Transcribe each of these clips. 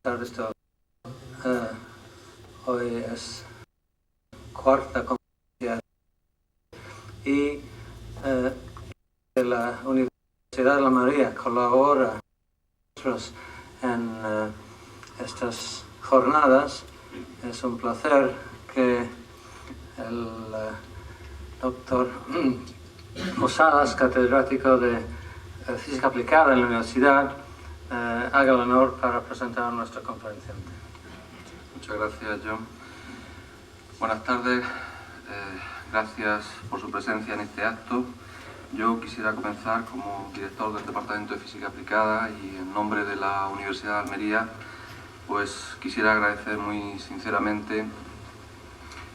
Visto, hoy es cuarta conferencia y la Universidad de Almería colabora con nosotros en estas jornadas. Es un placer que el doctor Pulsares, catedrático de física aplicada en la universidad, haga el honor para presentar nuestra conferencia. Muchas gracias, John. Buenas tardes, gracias por su presencia en este acto. Yo quisiera comenzar como director del Departamento de Física Aplicada y en nombre de la Universidad de Almería, pues quisiera agradecer muy sinceramente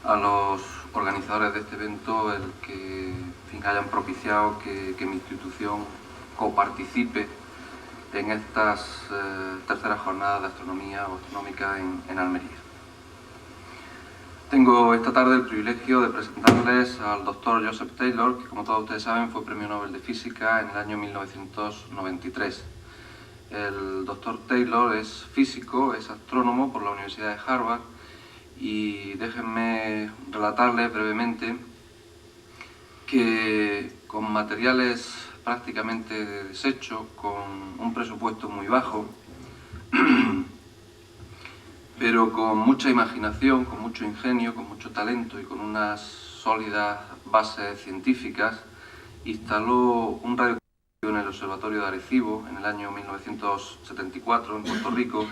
a los organizadores de este evento el que hayan propiciado que mi institución coparticipe en estas terceras jornadas de astronomía o astronómica en Almería. Tengo esta tarde el privilegio de presentarles al doctor Joseph Taylor, que como todos ustedes saben fue Premio Nobel de Física en el año 1993. El doctor Taylor es físico, es astrónomo por la Universidad de Harvard y déjenme relatarles brevemente que con materiales prácticamente de desecho, con un presupuesto muy bajo, pero con mucha imaginación, con mucho ingenio, con mucho talento y con unas sólidas bases científicas, instaló un radiotelescopio en el Observatorio de Arecibo en el año 1974 en Puerto Rico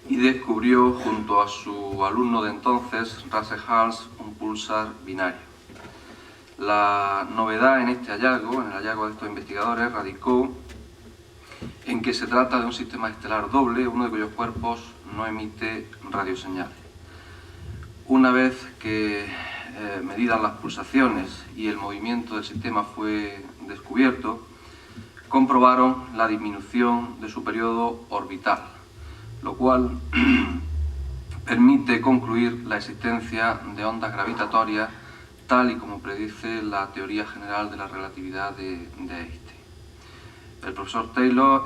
y descubrió junto a su alumno de entonces, Russell Hales, un pulsar binario. La novedad en este hallazgo, en el hallazgo de estos investigadores, radicó en que se trata de un sistema estelar doble, uno de cuyos cuerpos no emite radioseñales. Una vez que medidas las pulsaciones y el movimiento del sistema fue descubierto, comprobaron la disminución de su periodo orbital, lo cual permite concluir la existencia de ondas gravitatorias tal y como predice la teoría general de la relatividad de este. El profesor Taylor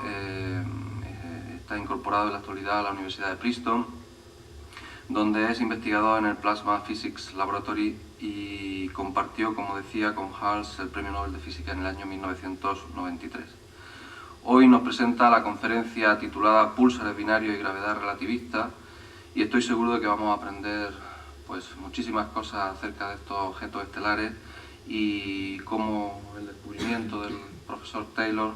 está incorporado en la actualidad a la Universidad de Princeton, donde es investigador en el Plasma Physics Laboratory y compartió, como decía, con Hales el Premio Nobel de Física en el año 1993. Hoy nos presenta la conferencia titulada Pulsares Binarios y Gravedad Relativista y estoy seguro de que vamos a aprender pues muchísimas cosas acerca de estos objetos estelares y cómo el descubrimiento del profesor Taylor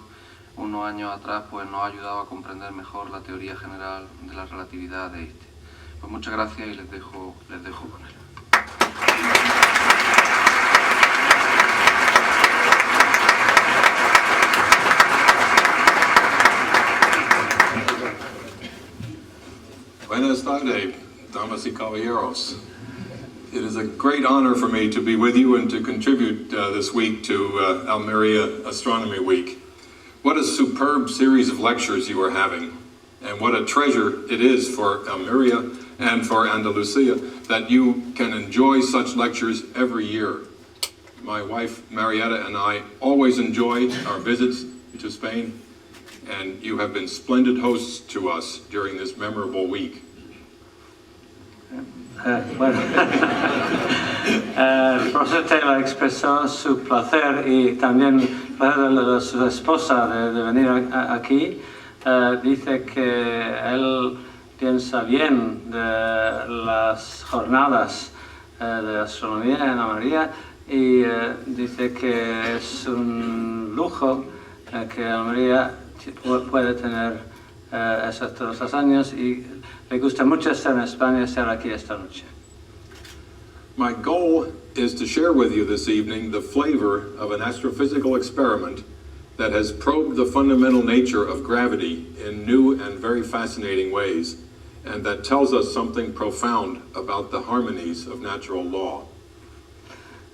unos años atrás pues nos ha ayudado a comprender mejor la teoría general de la relatividad de este. Pues muchas gracias y les dejo con él. Buenas tardes, damas y caballeros. It is a great honor for me to be with you and to contribute this week to Almería Astronomy Week. What a superb series of lectures you are having, and what a treasure it is for Almería and for Andalusia that you can enjoy such lectures every year. My wife Marietta and I always enjoy our visits to Spain, and you have been splendid hosts to us during this memorable week. Bueno, el profesor Taylor expresó su placer y también el placer de su esposa de venir aquí. Dice que él piensa bien de las jornadas de astronomía en Almería y dice que es un lujo que Almería puede tener esos todos los años y me gusta mucho estar en España y estar aquí esta noche. My goal is to share with you this evening the flavor of an astrophysical experiment that has probed the fundamental nature of gravity in new and very fascinating ways, and that tells us something profound about the harmonies of natural law.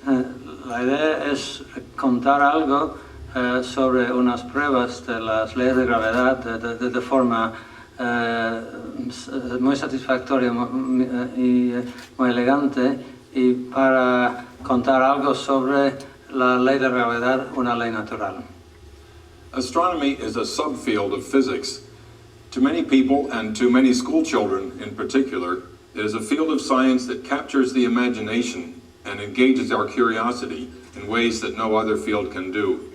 La idea es contar algo sobre unas pruebas de las leyes de gravedad de forma muy satisfactoria y muy elegante y para contar algo sobre la ley de gravedad, una ley natural. Astronomy is a subfield of physics To many people, and to many school children in particular, it is a field of science that captures the imagination and engages our curiosity in ways that no other field can do.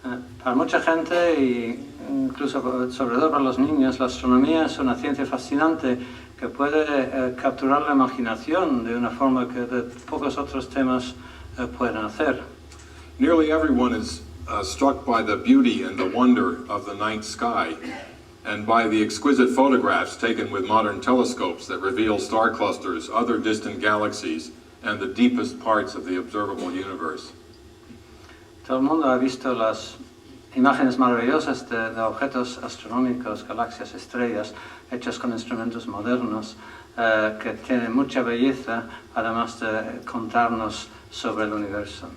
Para mucha gente, y incluso sobre todo para los niños, la astronomía es una ciencia fascinante que puede capturar la imaginación de una forma que de pocos otros temas pueden hacer. Nearly everyone is struck by the beauty and the wonder of the night sky, and by the exquisite photographs taken with modern telescopes that reveal star clusters, other distant galaxies, and the deepest parts of the observable universe. Todo el mundo ha visto las imágenes maravillosas de objetos astronómicos, galaxias, estrellas, hechas con instrumentos modernos, que tienen mucha belleza, además de contarnos sobre el universo.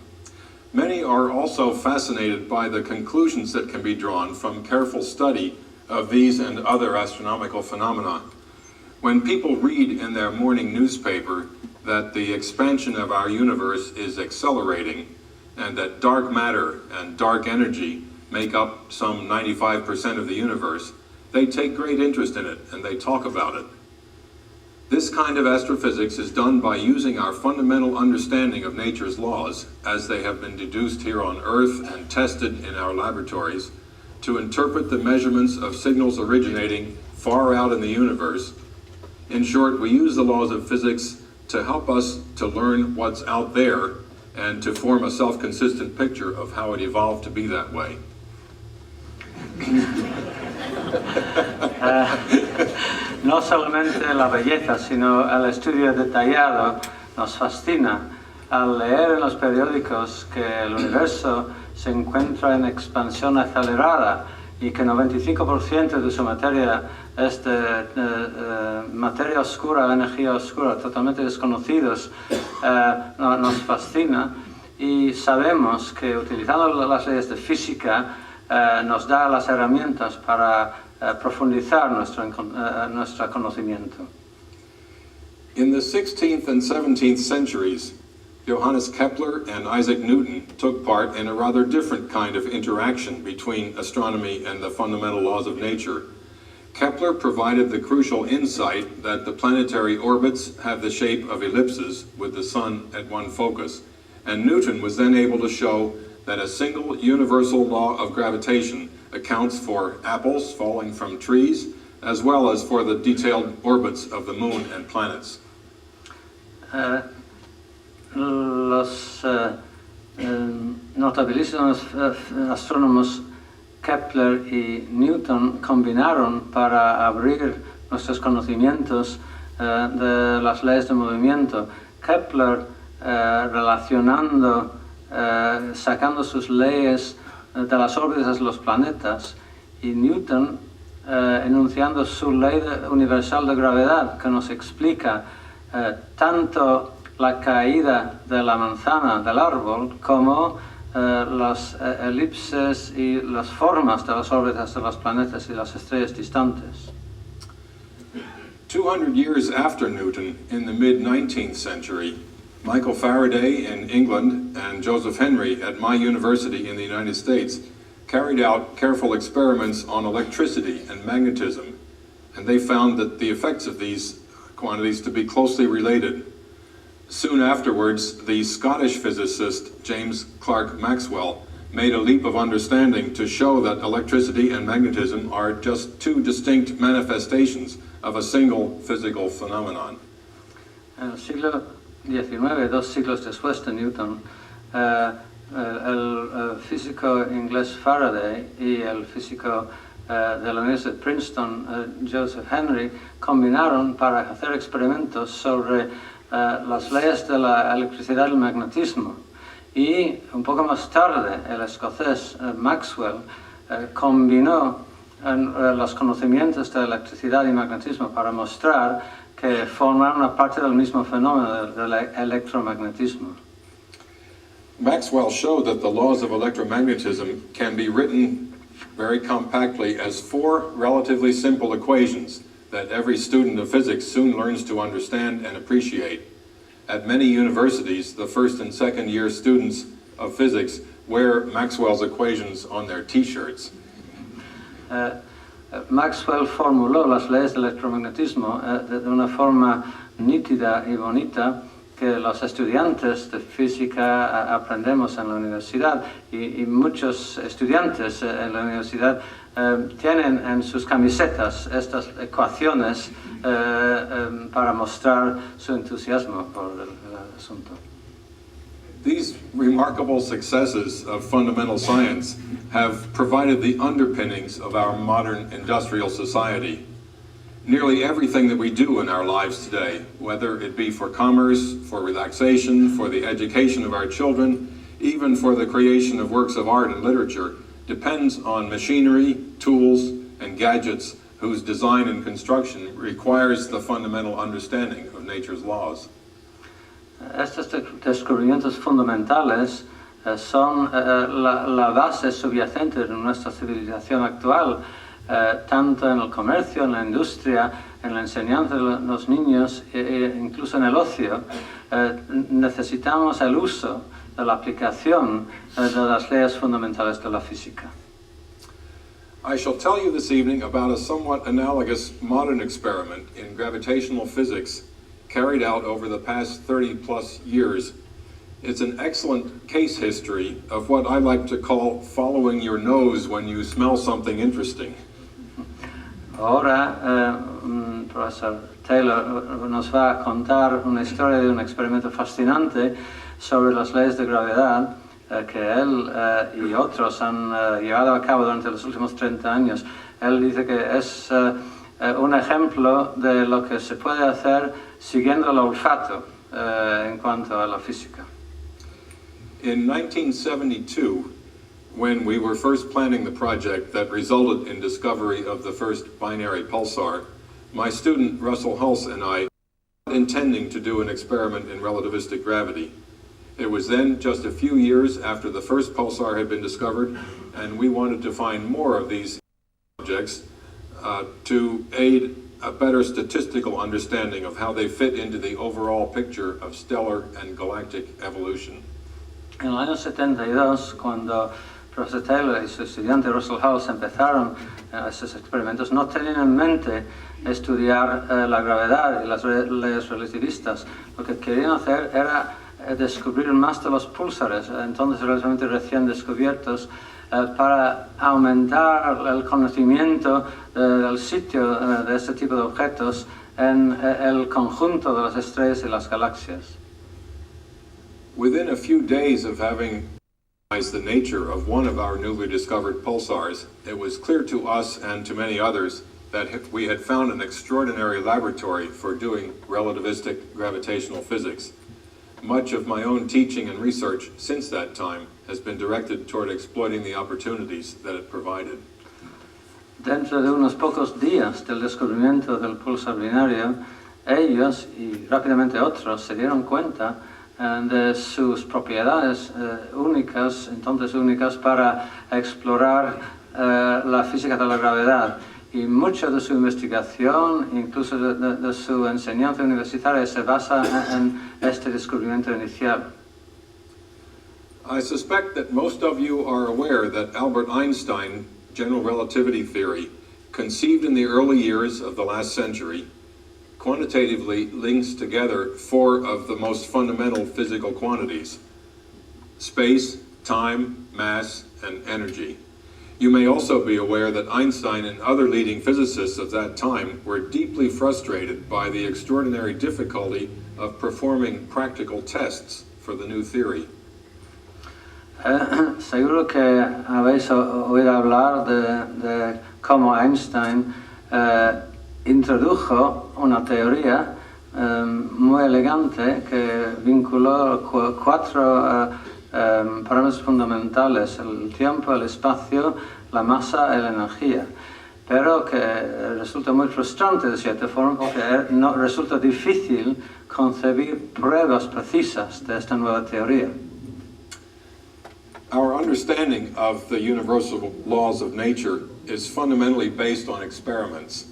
Many are also fascinated by the conclusions that can be drawn from careful study of these and other astronomical phenomena. When people read in their morning newspaper that the expansion of our universe is accelerating, and that dark matter and dark energy make up some 95% of the universe, they take great interest in it and they talk about it. This kind of astrophysics is done by using our fundamental understanding of nature's laws, as they have been deduced here on Earth and tested in our laboratories, to interpret the measurements of signals originating far out in the universe. In short, we use the laws of physics to help us to learn what's out there and to form a self-consistent picture of how it evolved to be that way. No solamente la belleza, sino el estudio detallado nos fascina al leer en los periódicos que el universo se encuentra en expansión acelerada y que 95% de su materia es de materia oscura, energía oscura, totalmente desconocidos, nos fascina, y sabemos que utilizando las leyes de física nos da las herramientas para profundizar nuestro conocimiento. In the 16th and 17th centuries, Johannes Kepler and Isaac Newton took part in a rather different kind of interaction between astronomy and the fundamental laws of nature. Kepler provided the crucial insight that the planetary orbits have the shape of ellipses with the sun at one focus, and Newton was then able to show that a single universal law of gravitation accounts for apples falling from trees, as well as for the detailed orbits of the moon and planets. Los notabilísimos astrónomos Kepler y Newton combinaron para abrir nuestros conocimientos de las leyes de movimiento. Kepler relacionando, sacando sus leyes de las órbitas de los planetas, y Newton enunciando su ley universal de gravedad, que nos explica tanto la caída de la manzana del árbol como las elipses y las formas de las órbitas de los planetas y las estrellas distantes. 200 years after Newton, in the mid-19th century, Michael Faraday in England and Joseph Henry at my university in the United States carried out careful experiments on electricity and magnetism, and they found that the effects of these quantities to be closely related. Soon afterwards, the Scottish physicist James Clerk Maxwell made a leap of understanding to show that electricity and magnetism are just two distinct manifestations of a single physical phenomenon. En el siglo XIX, 2 siglos después de Newton, el físico inglés Faraday y el físico de la Universidad de Princeton, Joseph Henry, combinaron para hacer experimentos sobre las leyes de la electricidad y el magnetismo. Y un poco más tarde, el escocés Maxwell combinó los conocimientos de electricidad y magnetismo para mostrar que forman una parte del mismo fenómeno del electromagnetismo. Maxwell showed that the laws of electromagnetism can be written very compactly as 4 relatively simple equations that every student of physics soon learns to understand and appreciate. At many universities, the first and second year students of physics wear Maxwell's equations on their t-shirts. Maxwell formuló las leyes del electromagnetismo de una forma nítida y bonita que los estudiantes de física aprendemos en la universidad y muchos estudiantes en la universidad tienen en sus camisetas estas ecuaciones para mostrar su entusiasmo por el asunto. These remarkable successes of fundamental science have provided the underpinnings of our modern industrial society. Nearly everything that we do in our lives today, whether it be for commerce, for relaxation, for the education of our children, even for the creation of works of art and literature, depends on machinery, tools, and gadgets whose design and construction requires the fundamental understanding of nature's laws. Estos descubrimientos fundamentales son la base subyacente de nuestra civilización actual, tanto en el comercio, en la industria, en la enseñanza de los niños e incluso en el ocio. Necesitamos el uso de la aplicación de las leyes fundamentales de la física. I shall tell you this evening about a somewhat analogous modern experiment in gravitational physics carried out over the past 30-plus years. It's an excellent case history of what I like to call following your nose when you smell something interesting. Ahora, profesor Taylor nos va a contar una historia de un experimento fascinante sobre las leyes de gravedad que él y otros han llevado a cabo durante los últimos 30 años. Él dice que es un ejemplo de lo que se puede hacer siguiendo el olfato en cuanto a la física. In 1972, when we were first planning the project that resulted in discovery of the first binary pulsar, my student Russell Hulse and I were intending to do an experiment in relativistic gravity. It was then just a few years after the first pulsar had been discovered, and we wanted to find more of these objects to aid a better statistical understanding of how they fit into the overall picture of stellar and galactic evolution. En el año 72, cuando profesor Taylor y su estudiante Russell Hulse empezaron esos experimentos, no tenían en mente estudiar la gravedad y las leyes relativistas. Lo que querían hacer era descubrir más de los pulsares, entonces relativamente recién descubiertos, para aumentar el conocimiento del sitio de este tipo de objetos en el conjunto de las estrellas y las galaxias. Within a few days of having recognized the nature of one of our newly discovered pulsars, it was clear to us and to many others that we had found an extraordinary laboratory for doing relativistic gravitational physics. Much of my own teaching and research since that time has been directed toward exploiting the opportunities that it provided. Dentro de unos pocos días del descubrimiento del pulsar binario, ellos y rápidamente otros se dieron cuenta de sus propiedades únicas, entonces únicas para explorar la física de la gravedad. Y mucho de su investigación, incluso de su enseñanza universitaria, se basa en este descubrimiento inicial. I suspect that most of you are aware that Albert Einstein's general relativity theory, conceived in the early years of the last century, quantitatively links together four of the most fundamental physical quantities: space, time, mass, and energy. You may also be aware that Einstein and other leading physicists of that time were deeply frustrated by the extraordinary difficulty of performing practical tests for the new theory. Seguro que habéis oído hablar de cómo Einstein introdujo una teoría muy elegante que vinculó cuatro parámetros fundamentales: el tiempo, el espacio, la masa y la energía, pero que resulta muy frustrante de cierta forma porque no resulta difícil concebir pruebas precisas de esta nueva teoría. Our understanding of the universal laws of nature is fundamentally based on experiments.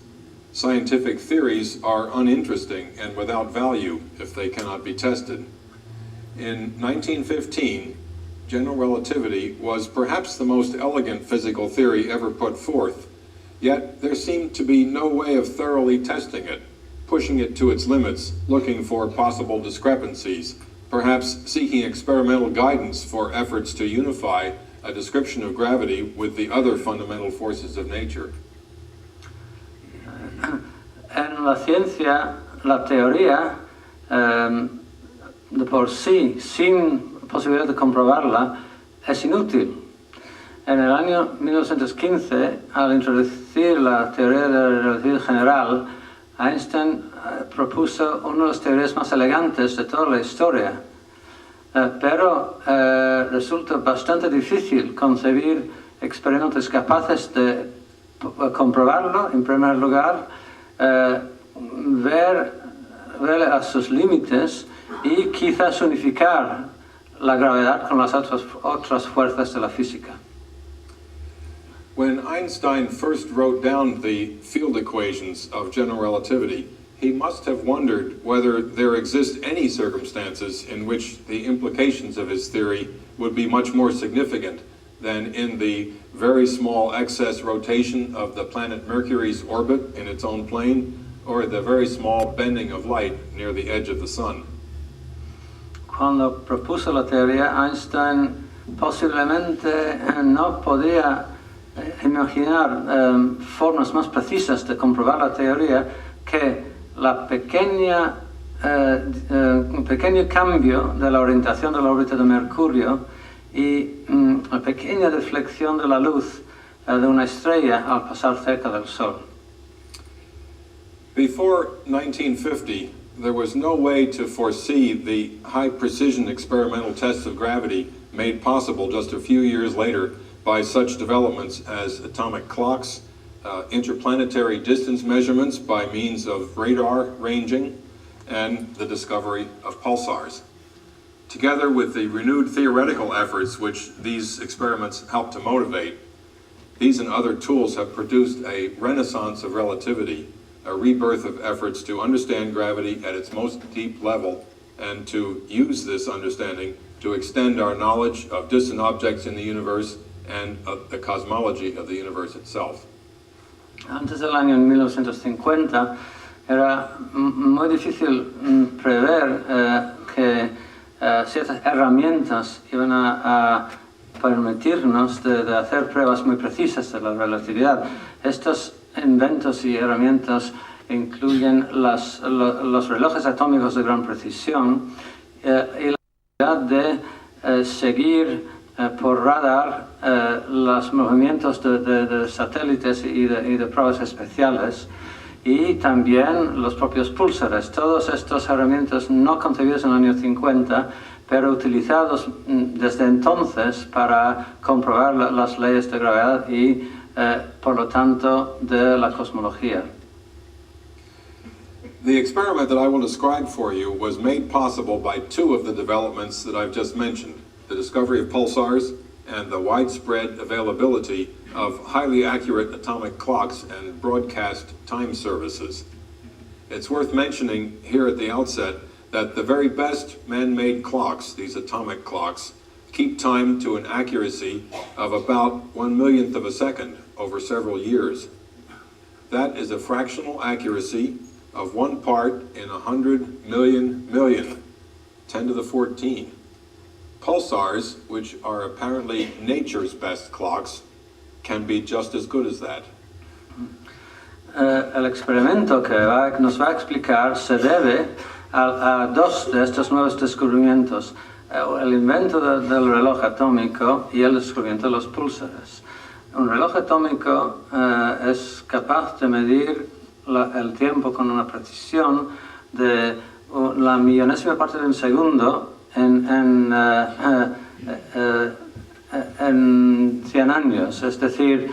Scientific theories are uninteresting and without value if they cannot be tested. In 1915, general relativity was perhaps the most elegant physical theory ever put forth, Yet there seemed to be no way of thoroughly testing it, pushing it to its limits, looking for possible discrepancies, perhaps seeking experimental guidance for efforts to unify a description of gravity with the other fundamental forces of nature. En la ciencia, la teoría de por sí, sin posibilidad de comprobarla, es inútil. En el año 1915, al introducir la teoría de la relatividad general, Einstein propuso una de las teorías más elegantes de toda la historia. Pero resulta bastante difícil concebir experimentos capaces de comprobarlo, en primer lugar, ver a sus límites y quizás unificar la gravedad con las otras fuerzas de la física. When Einstein first wrote down the field equations of general relativity, he must have wondered whether there exist any circumstances in which the implications of his theory would be much more significant than in the very small excess rotation of the planet Mercury's orbit in its own plane, or the very small bending of light near the edge of the sun. Cuando propuso la teoría, Einstein posiblemente no podía imaginar formas más precisas de comprobar la teoría que un pequeño cambio de la orientación de la órbita de Mercurio y la pequeña deflexión de la luz de una estrella al pasar cerca del Sol. Before 1950, there was no way to foresee the high-precision experimental tests of gravity made possible just a few years later by such developments as atomic clocks, interplanetary distance measurements by means of radar ranging, and the discovery of pulsars. Together with the renewed theoretical efforts which these experiments helped to motivate, these and other tools have produced a renaissance of relativity, a rebirth of efforts to understand gravity at its most deep level and to use this understanding to extend our knowledge of distant objects in the universe and of the cosmology of the universe itself. Antes del año 1950 era muy difícil prever que ciertas herramientas iban a permitirnos de hacer pruebas muy precisas de la relatividad. Estos inventos y herramientas incluyen los relojes atómicos de gran precisión y la posibilidad de seguir por radar los movimientos de satélites y de pruebas especiales, y también los propios pulsares. Todas estas herramientas no concebidas en el año 50, pero utilizados desde entonces para comprobar las leyes de gravedad y, por lo tanto, de la cosmología. The experiment that I will describe for you was made possible by two of the developments that I've just mentioned: the discovery of pulsars and the widespread availability of highly accurate atomic clocks and broadcast time services. It's worth mentioning here at the outset that the very best man-made clocks, these atomic clocks, keep time to an accuracy of about 1/1,000,000th of a second over several years. That is a fractional accuracy of 1 part in 100 million million, 10 to the 14. Pulsars, which are apparently nature's best clocks, can be just as good as that. El experimento que nos va a explicar se debe a dos de estos nuevos descubrimientos: el invento del reloj atómico y el descubrimiento de los púlsares. Un reloj atómico es capaz de medir el tiempo con una precisión de la millonésima parte de un segundo en 100 años, es decir,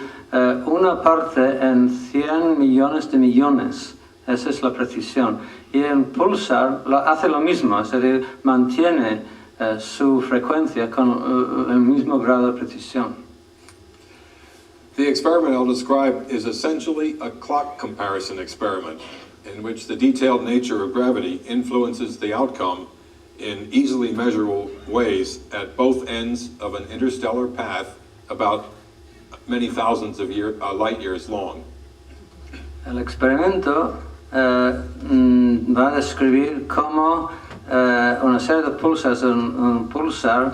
una parte en 100 millones de millones. Esa es la precisión. Y en Pulsar hace lo mismo, es decir, mantiene su frecuencia con el mismo grado de precisión. The experiment I'll describe is essentially a clock comparison experiment in which the detailed nature of gravity influences the outcome in easily measurable ways at both ends of an interstellar path about many thousands of light years long. El experimento va a describir cómo una serie de pulsars, un pulsar,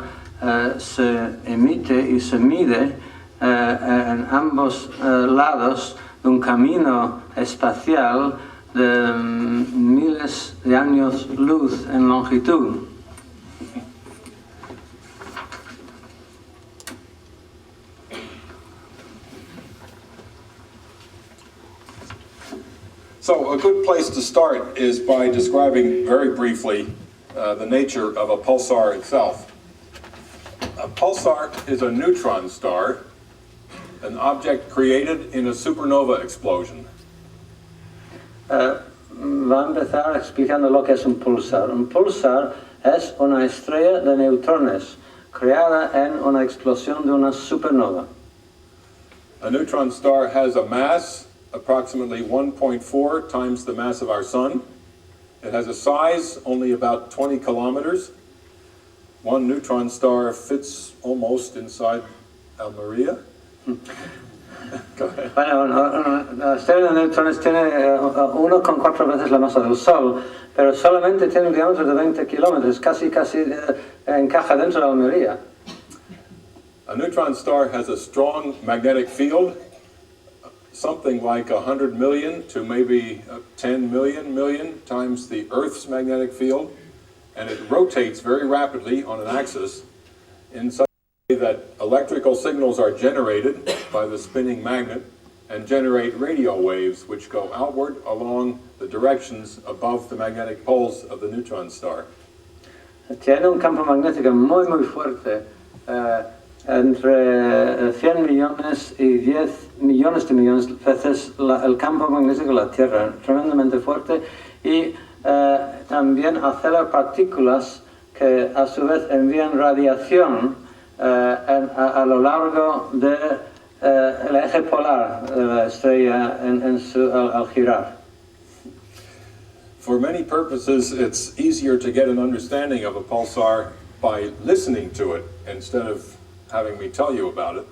se emite y se mide en ambos lados de un camino espacial de miles de años luz en longitud. So a good place to start is by describing very briefly the nature of a pulsar itself. A pulsar is a neutron star, an object created in a supernova explosion. Va a empezar explicando lo que es un pulsar. Un pulsar es una estrella de neutrones creada en una explosión de una supernova. A neutron star has a mass approximately 1.4 times the mass of our sun. It has a size only about 20 kilometers. One neutron star fits almost inside ALMERÍA. Go ahead. Bueno, la estrella de neutrones tiene 1,4 veces la masa del Sol, pero solamente tiene un diámetro de 20 kilómetros, casi encaja dentro de ALMERÍA. A neutron star has a strong magnetic field, something like 100 million to maybe 10 million times the Earth's magnetic field, and it rotates very rapidly on an axis in such a way that electrical signals are generated by the spinning magnet and generate radio waves which go outward along the directions above the magnetic poles of the neutron star. Tiene un campo magnético muy fuerte, entre 100 millones y 10 millones de veces el campo magnético de la Tierra, tremendamente fuerte, y también acelera partículas que a su vez envían radiación a lo largo del eje polar de la estrella al girar. For many purposes, it's easier to get an understanding of a pulsar by listening to it instead of having me tell you about it.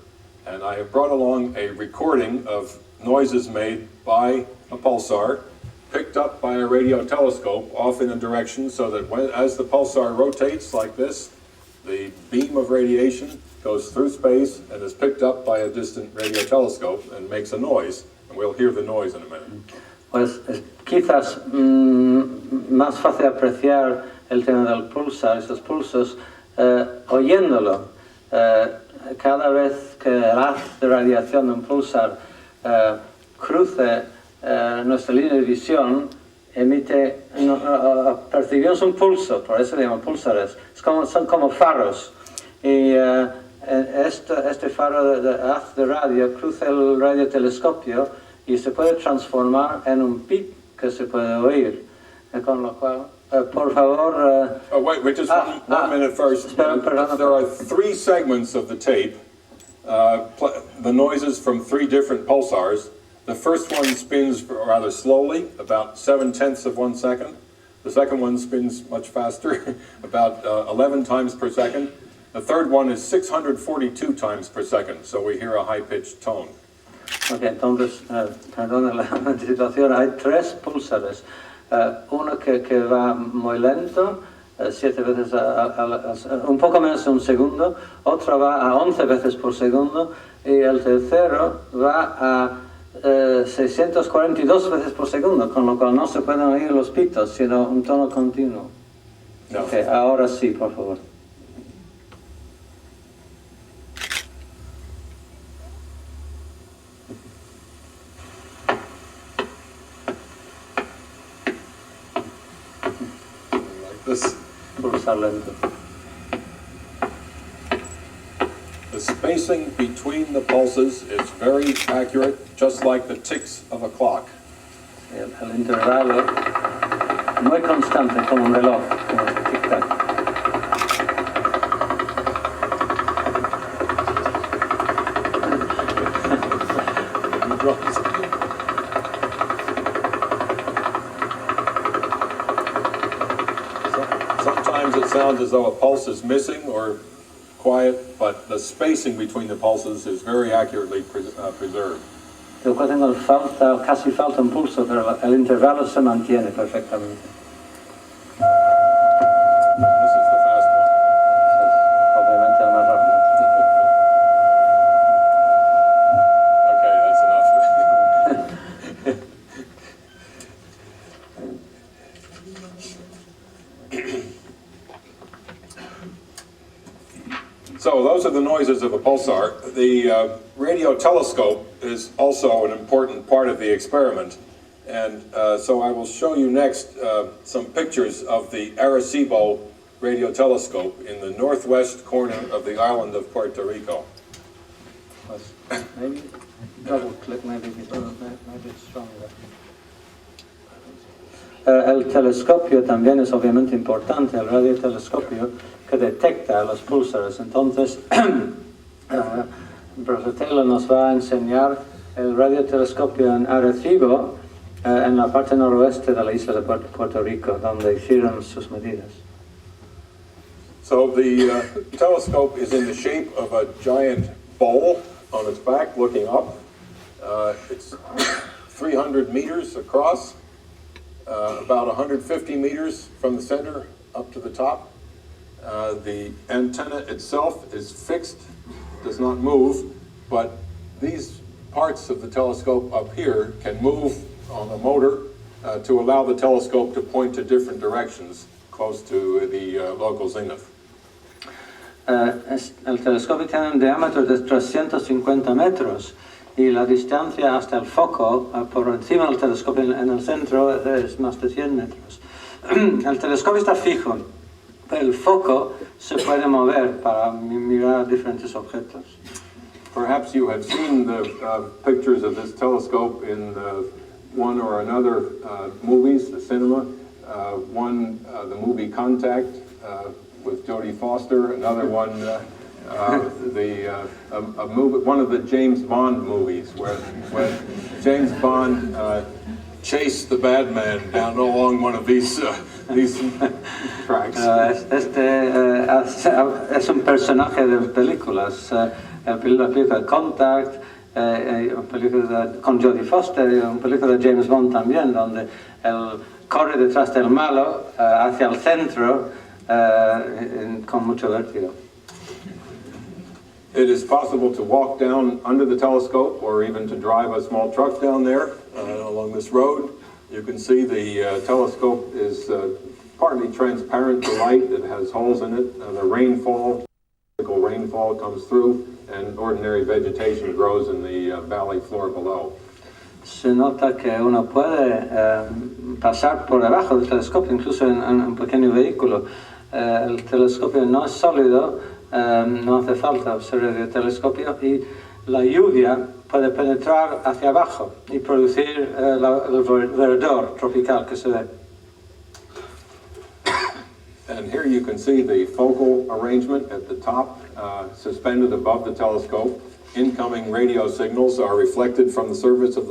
And I have brought along a recording of noises made by a pulsar, picked up by a radio telescope off in a direction so that as the pulsar rotates like this, the beam of radiation goes through space and is picked up by a distant radio telescope and makes a noise. And we'll hear the noise in a minute. Pues es quizás más fácil apreciar el tema del pulsar, esos pulsos, oyéndolo. Cada vez que el haz de radiación de un pulsar cruce nuestra línea de visión, percibimos un pulso, por eso se llaman pulsares. Son como faros. Y este faro de haz de radio cruza el radiotelescopio y se puede transformar en un pip que se puede oír. Con lo cual, por favor... wait, just one minute first. There are 3 segments of the tape, the noises from 3 different pulsars. The first one spins rather slowly, about 7/10 of 1 second. The second one spins much faster, about 11 times per second. The third one is 642 times per second, so we hear a high-pitched tone. Ok, entonces, perdona la situación, hay 3 pulsares. Uno que va muy lento, 7 veces un poco menos de un segundo, otro va a 11 veces por segundo y el tercero va a 642 veces por segundo, con lo cual no se pueden oír los pitos, sino un tono continuo. No. Okay, ahora sí, por favor. Pulsar lento. The spacing between the pulses is very accurate, just like the ticks of a clock. El intervalo muy constante, como un reloj, como tic-tac. Sometimes it sounds as though a pulse is missing or quiet, but the spacing between the pulses is very accurately preserved. Después tengo casi falta un pulso, pero el intervalo se mantiene perfectamente. This is the fast one. Obviamente el más rápido. Okay, that's enough. So those are the noises of a pulsar. The radio telescope is also an important part of the experiment. And so I will show you next some pictures of the Arecibo radio telescope in the northwest corner of the island of Puerto Rico. Maybe double click, maybe it's stronger. El telescopio también es obviamente importante, el radiotelescopio que detecta los púlsares. Entonces, el profesor Taylor nos va a enseñar el radiotelescopio en Arecibo, en la parte noroeste de la isla de Puerto Rico, donde hicieron sus medidas. So the telescope is in the shape of a giant bowl on its back looking up. It's 300 meters across, about 150 meters from the center up to the top. The antenna itself is fixed, does not move, but these parts of the telescope up here can move on a motor to allow the telescope to point to different directions close to the local zenith. El telescopio tiene un diámetro de 350 metros y la distancia hasta el foco por encima del telescopio en el centro es más de 100 metros. El telescopio está fijo, pero el foco se puede mover para mirar diferentes objetos. Perhaps you have seen the pictures of this telescope in one or another movies, the cinema. One, the movie Contact with Jodie Foster. Another one, a movie, one of the James Bond movies where James Bond chased the bad man down along one of these tracks. Es un personaje de películas. La película Contact, una película con Jodie Foster y una película de James Bond también, donde él corre detrás del malo hacia el centro con mucho vértigo. It is possible to walk down under the telescope or even to drive a small truck down there along this road. You can see the telescope is partly transparent to light. It has holes in it. The rainfall comes through and ordinary vegetation grows in the valley floor below. Se nota que uno puede pasar por debajo del telescopio, incluso en un pequeño vehículo. El telescopio no es sólido, no hace falta observar el telescopio y la lluvia puede penetrar hacia abajo y producir el verdor tropical que se ve. And here you can see the focal arrangement at the top, suspended above the telescope. Incoming radio signals are reflected from the surface of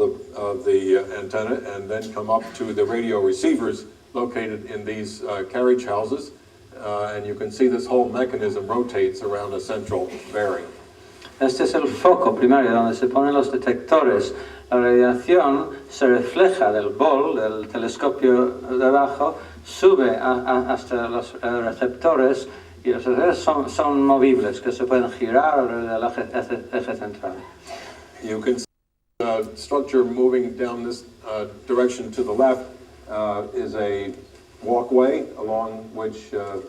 the antenna and then come up to the radio receivers located in these carriage houses. And you can see this whole mechanism rotates around a central bearing. Este es el foco primario donde se ponen los detectores. La radiación se refleja del bol, del telescopio de abajo, sube hasta los receptores y los receptores son movibles, que se pueden girar alrededor del eje central. You can see the structure moving down this direction to the left is a walkway along which a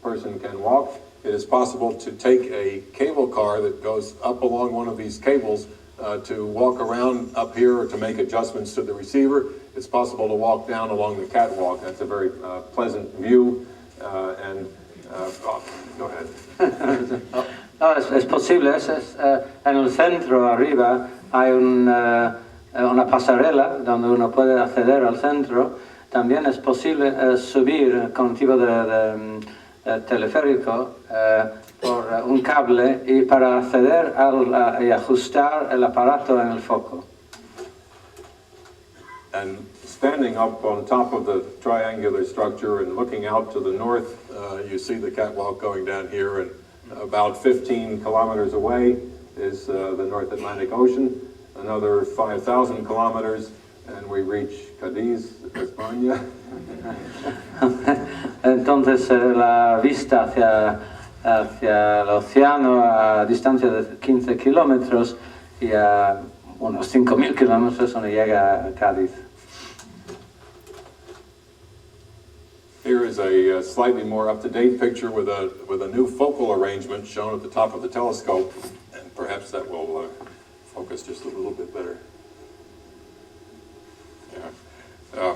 person can walk. It is possible to take a cable car that goes up along one of these cables to walk around up here or to make adjustments to the receiver. It's possible to walk down along the catwalk. That's a very pleasant view. Go ahead. No, es posible. En el centro arriba hay una pasarela donde uno puede acceder al centro. También es posible subir con tipo de teleférico por un cable y para acceder y ajustar el aparato en el foco. And standing up on top of the triangular structure and looking out to the north, you see the catwalk going down here, and about 15 kilometers away is the North Atlantic Ocean. another 5,000 kilometers, and we reach Cádiz, España. Entonces la vista hacia el océano a distancia de 15 kilómetros y a unos 5.000 kilómetros donde llega a Cádiz. Here is a slightly more up-to-date picture with a new focal arrangement shown at the top of the telescope, and perhaps that will focus just a little bit better. Yeah.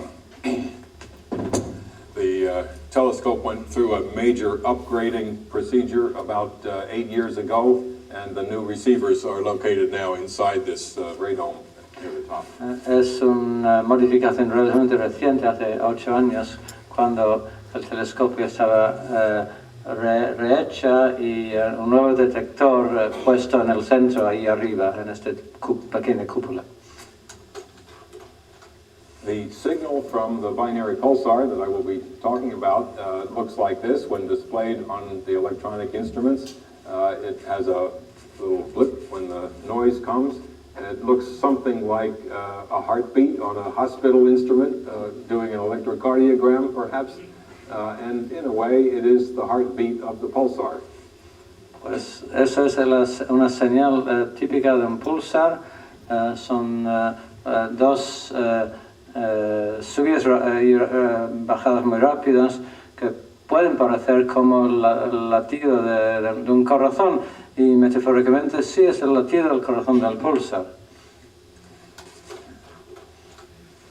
The telescope went through a major upgrading procedure about 8 years ago, and the new receivers are located now inside this radome near the top. Es una modificación relativamente reciente, hace 8 años, cuando el telescopio estaba rehecha y un nuevo detector puesto en el centro, ahí arriba, en esta pequeña cúpula. The signal from the binary pulsar that I will be talking about looks like this when displayed on the electronic instruments. It has a little blip when the noise comes, and it looks something like a heartbeat on a hospital instrument doing an electrocardiogram, perhaps. And in a way, it is the heartbeat of the pulsar. Pues eso es una señal típica de un pulsar. Son dos subidas y bajadas muy rápidas que pueden parecer como el latido de un corazón, y metafóricamente sí es el latido del corazón del pulsar.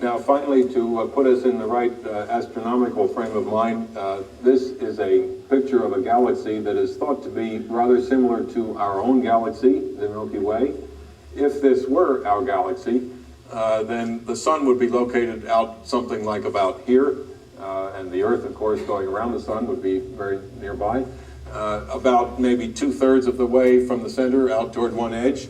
Now, finally, to put us in the right astronomical frame of mind, this is a picture of a galaxy that is thought to be rather similar to our own galaxy, the Milky Way. If this were our galaxy, then the sun would be located out something like about here, and the Earth, of course, going around the sun would be very nearby, about maybe 2/3 of the way from the center out toward one edge.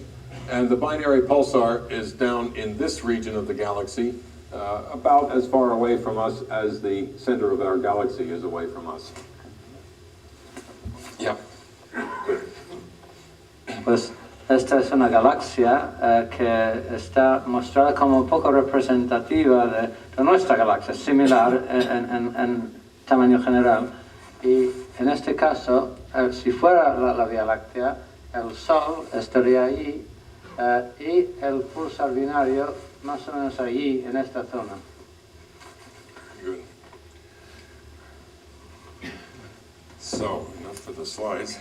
And the binary pulsar is down in this region of the galaxy, about as far away from us as the center of our galaxy is away from us. Yeah. Pues esta es una galaxia que está mostrada como un poco representativa de nuestra galaxia, similar en tamaño general. Y en este caso, si fuera la Vía Láctea, el Sol estaría ahí y el pulsar binario más o menos allí, en esta zona. Good. So, enough for the slides.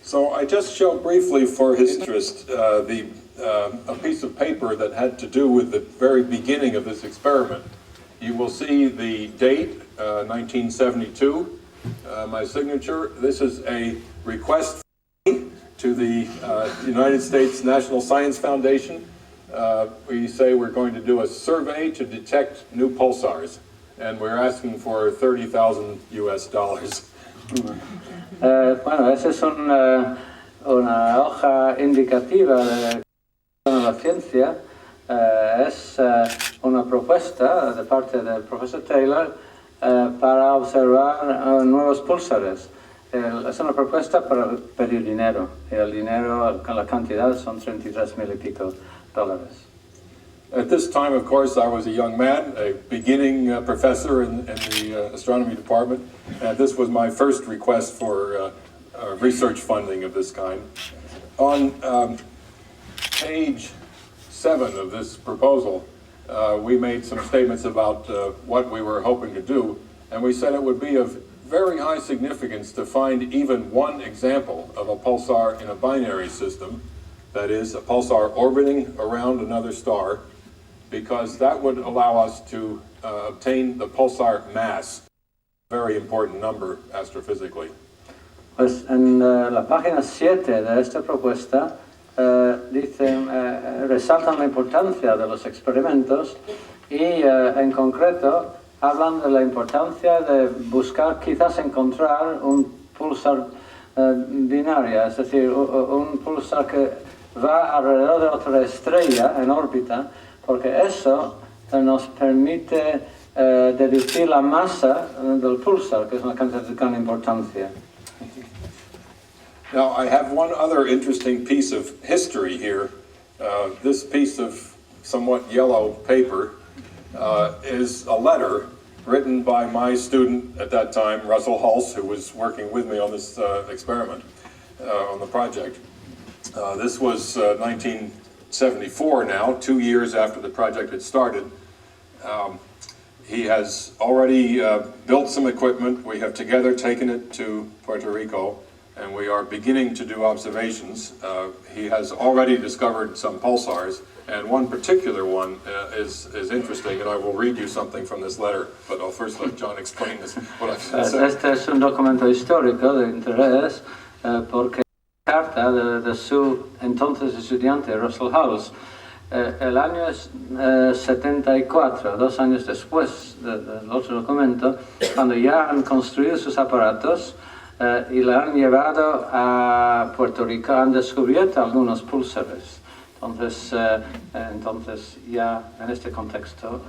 So I just show briefly for his interest a piece of paper that had to do with the very beginning of this experiment. You will see the date, 1972, my signature. This is a request to the United States National Science Foundation. We say we're going to do a survey to detect new pulsars, and we're asking for $30,000 US. Bueno, esa es una hoja indicativa de la ciencia. Es una propuesta de parte del profesor Taylor para observar nuevos pulsares. Es una propuesta para pedir dinero, y el dinero, la cantidad son $33,000 y pico. At this time, of course, I was a young man, a beginning professor in the astronomy department, and this was my first request for research funding of this kind. On page 7 of this proposal, we made some statements about what we were hoping to do, and we said it would be of very high significance to find even one example of a pulsar in a binary system, that is, a pulsar orbiting around another star, because that would allow us to obtain the pulsar mass, a very important number astrophysically. Pues en la página 7 de esta propuesta resaltan la importancia de los experimentos y en concreto hablan de la importancia de buscar, quizás encontrar un pulsar binario, es decir, un pulsar que va alrededor de otra estrella en órbita, porque eso nos permite deducir la masa del pulsar, que es una cantidad de gran importancia. Now, I have one other interesting piece of history here. This piece of somewhat yellow paper is a letter written by my student at that time, Russell Hulse, who was working with me on this experiment, on the project. This was 1974 now, 2 years after the project had started. He has already built some equipment. We have together taken it to Puerto Rico, and we are beginning to do observations. He has already discovered some pulsars, and one particular one is interesting, and I will read you something from this letter, but I'll first let John explain this, what I've said. Este es un documento histórico de interés porque carta de su entonces estudiante Russell Hulse. El año es 74, 2 años después del otro documento, cuando ya han construido sus aparatos y la han llevado a Puerto Rico, han descubierto algunos pulsares. Entonces ya en este contexto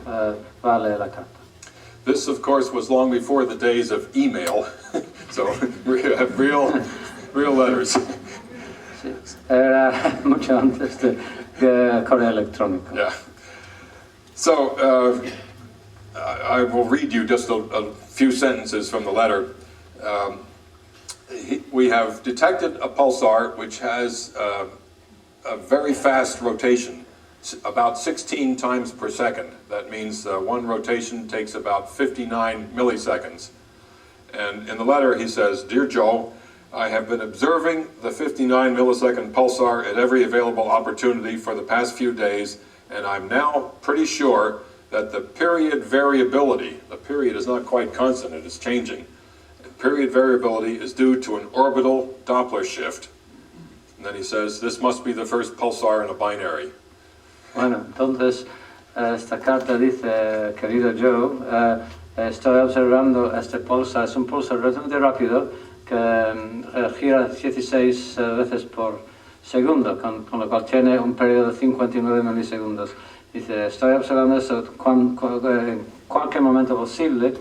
vale la carta. This, of course, was long before the days of email, so we have real letters. Sí, era mucho antes de correo electrónico. Yeah. So I will read you just a few sentences from the letter. We have detected a pulsar which has a very fast rotation, about 16 times per second. That means one rotation takes about 59 milliseconds. And in the letter he says, "Dear Joe, I have been observing the 59 millisecond pulsar at every available opportunity for the past few days, and I'm now pretty sure that the period variability, the period is not quite constant, it is changing. Period variability is due to an orbital Doppler shift." And then he says, "This must be the first pulsar in a binary." Bueno, entonces esta carta dice, querido Joe, estoy observando este pulsar, es un pulsar relativamente rápido que gira 16 veces por segundo, con lo cual tiene un periodo de 59 milisegundos. Dice, estoy observando eso en cualquier momento posible.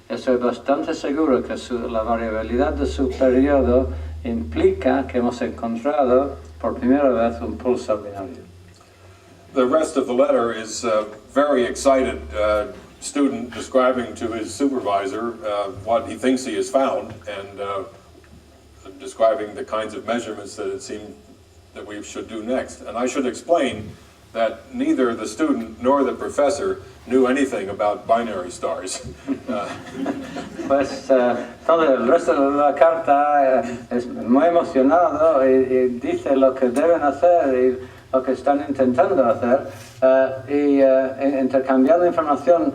Estoy bastante seguro que la variabilidad de su periodo implica que hemos encontrado por primera vez un pulsar binario. The rest of the letter is very excited student describing to his supervisor what he thinks he has found, and describing the kinds of measurements that it seemed that we should do next. And I should explain that neither the student nor the professor knew anything about binary stars. Pues todo el resto de la carta es muy emocionado y dice lo que deben hacer y lo que están intentando hacer, y intercambiando información.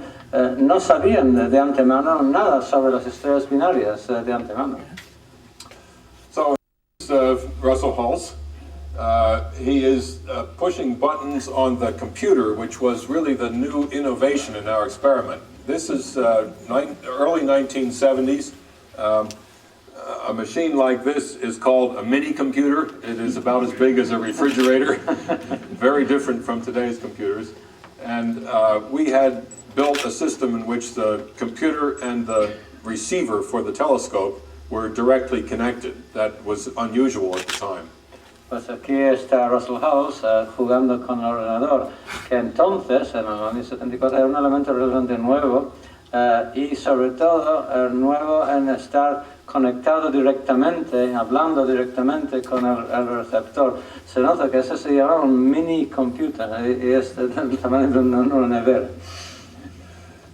No sabían de antemano nada sobre las estrellas binarias de antemano. So, Russell Hulse. He is pushing buttons on the computer, which was really the new innovation in our experiment. This is early 1970s. A machine like this is called a mini computer. It is about as big as a refrigerator, very different from today's computers. And we had built a system in which the computer and the receiver for the telescope were directly connected. That was unusual at the time. Pues aquí está Russell Hulse jugando con el ordenador, que entonces, en el año 74, era un elemento realmente nuevo, y sobre todo nuevo en estar conectado directamente, hablando directamente con el receptor. Se nota que eso se llama un mini computer, y es del tamaño de una nevera.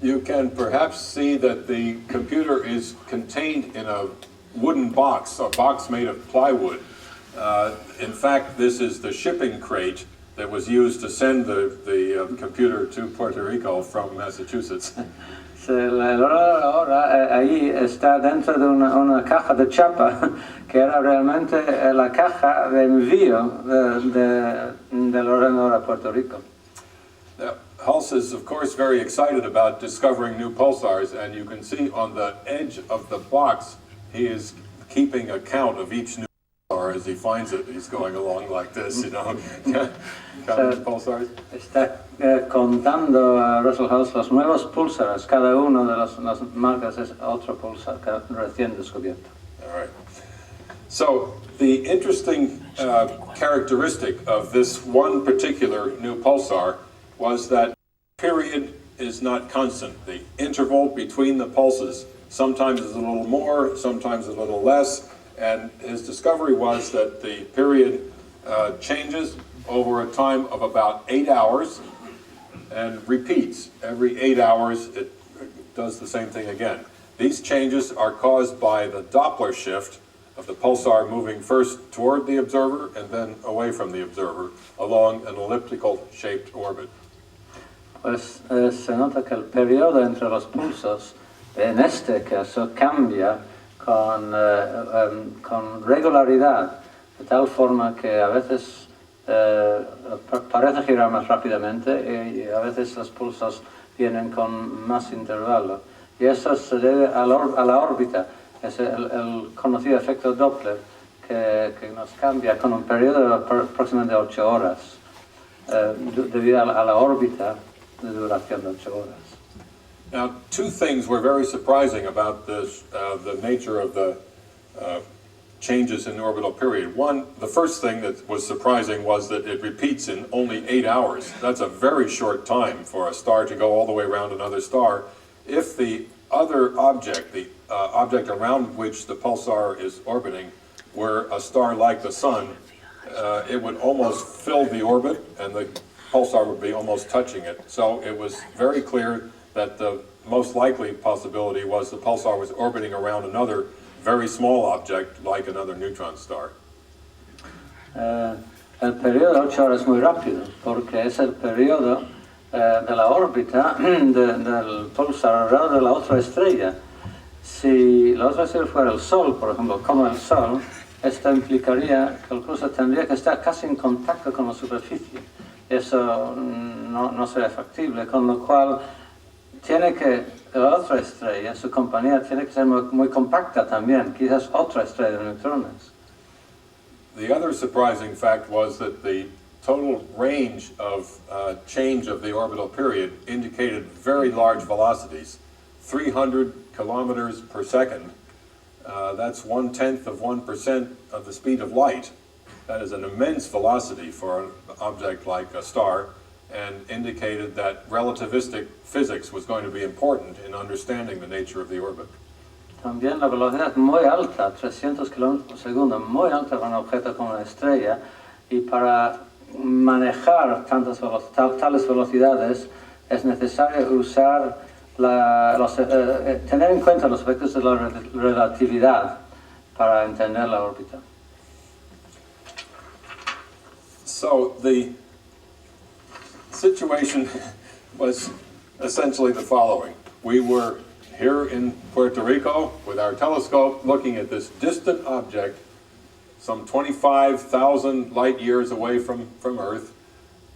You can perhaps see that the computer is contained in a wooden box, a box made of plywood. In fact, this is the shipping crate that was used to send the computer to Puerto Rico from Massachusetts. El ordenador ahí está dentro de una caja de chapa, que era realmente la caja de envío del ordenador a Puerto Rico. Now, Hulse is, of course, very excited about discovering new pulsars, and you can see on the edge of the box, he is keeping a count of each new pulsar. pulsar as he finds it. He's going along like this, you know, counting pulsars. Está contando a Russell House los nuevos pulsares. Cada uno de las marcas es otro pulsar recién descubierto. All right. So the interesting characteristic of this one particular new pulsar was that period is not constant. The interval between the pulses sometimes is a little more, sometimes a little less, and his discovery was that the period changes over a time of about 8 hours and repeats. Every 8 hours it does the same thing again. These changes are caused by the Doppler shift of the pulsar moving first toward the observer and then away from the observer along an elliptical shaped orbit. Pues se nota que el periodo entre los pulsos en este caso cambia con regularidad, de tal forma que a veces parece girar más rápidamente y a veces los pulsos vienen con más intervalo. Y eso se debe a la órbita, es el conocido efecto Doppler, que nos cambia con un periodo de aproximadamente 8 horas, debido a la órbita de duración de 8 horas. Now, two things were very surprising about this, the nature of the changes in the orbital period. One, the first thing that was surprising was that it repeats in only 8 hours. That's a very short time for a star to go all the way around another star. If the other object, the object around which the pulsar is orbiting, were a star like the Sun, it would almost fill the orbit and the pulsar would be almost touching it. So it was very clear that the most likely possibility was the pulsar was orbiting around another very small object like another neutron star. El periodo de 8 horas es muy rápido porque es el periodo de la órbita del pulsar alrededor de la otra estrella. Si la otra estrella fuera el Sol, por ejemplo, como el Sol, esto implicaría que el pulsar tendría que estar casi en contacto con la superficie. Eso no sería factible, con lo cual tiene que, la otra estrella, su compañía, tiene que ser muy compacta también, quizás otra estrella de neutrones. The other surprising fact was that the total range of change of the orbital period indicated very large velocities, 300 kilometers per second. That's 1/10 of 1% of the speed of light. That is an immense velocity for an object like a star, and indicated that relativistic physics was going to be important in understanding the nature of the orbit. También la velocidad muy alta, 300 kilómetros por segundo, muy alta para un objeto como una estrella, y para manejar tales velocidades es necesario usar tener en cuenta los efectos de la relatividad para entender la órbita. So the situation was essentially the following. We were here in Puerto Rico with our telescope looking at this distant object some 25,000 light years away from Earth,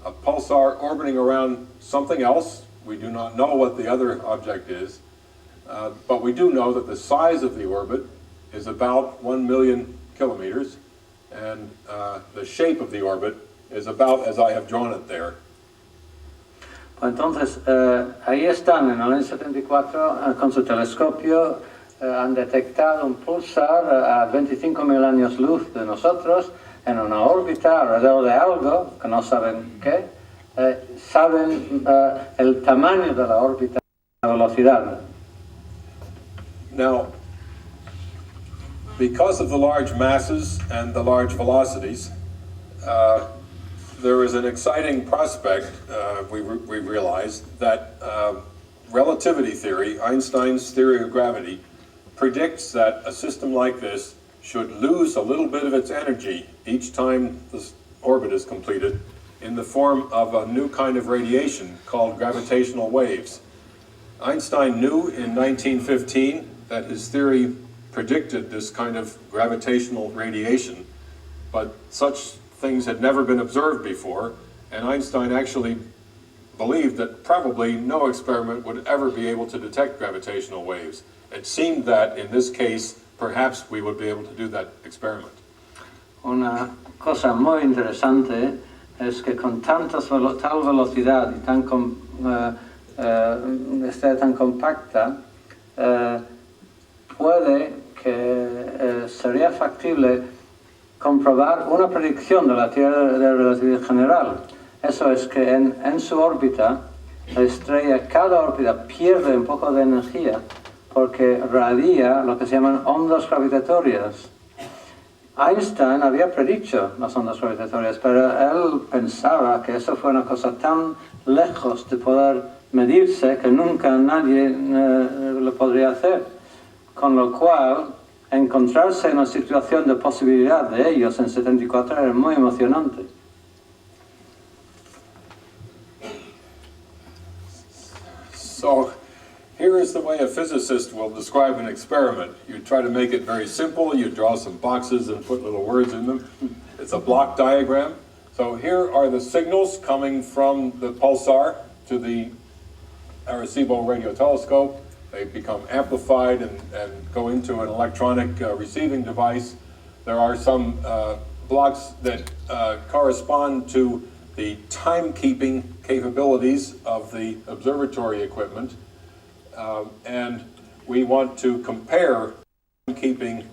a pulsar orbiting around something else. We do not know what the other object is, but we do know that the size of the orbit is about 1 million kilometers, and the shape of the orbit is about as I have drawn it there. Entonces, ahí están en el año 74 con su telescopio, han detectado un pulsar a 25.000 años luz de nosotros en una órbita alrededor de algo que no saben qué. Saben el tamaño de la órbita, la velocidad. Now, because of the large masses and the large velocities, there is an exciting prospect, we realized, that relativity theory, Einstein's theory of gravity, predicts that a system like this should lose a little bit of its energy each time this orbit is completed in the form of a new kind of radiation called gravitational waves. Einstein knew in 1915 that his theory predicted this kind of gravitational radiation, but such things had never been observed before, and Einstein actually believed that probably no experiment would ever be able to detect gravitational waves. It seemed that in this case, perhaps we would be able to do that experiment. una cosa muy interesante es que con tal velocidad y esté tan compacta, puede que sería factible comprobar una predicción de la Tierra de relatividad general. Eso es que en su órbita, la estrella, cada órbita pierde un poco de energía porque radia lo que se llaman ondas gravitatorias. Einstein había predicho las ondas gravitatorias, pero él pensaba que eso fue una cosa tan lejos de poder medirse que nunca nadie lo podría hacer. Con lo cual, encontrarse en una situación de posibilidad de ellos en 74 era muy emocionante. So, here is the way a physicist will describe an experiment. You try to make it very simple, you draw some boxes and put little words in them. It's a block diagram. So here are the signals coming from the pulsar to the Arecibo radio telescope. They become amplified and go into an electronic receiving device. There are some blocks that correspond to the timekeeping capabilities of the observatory equipment. And we want to compare the timekeeping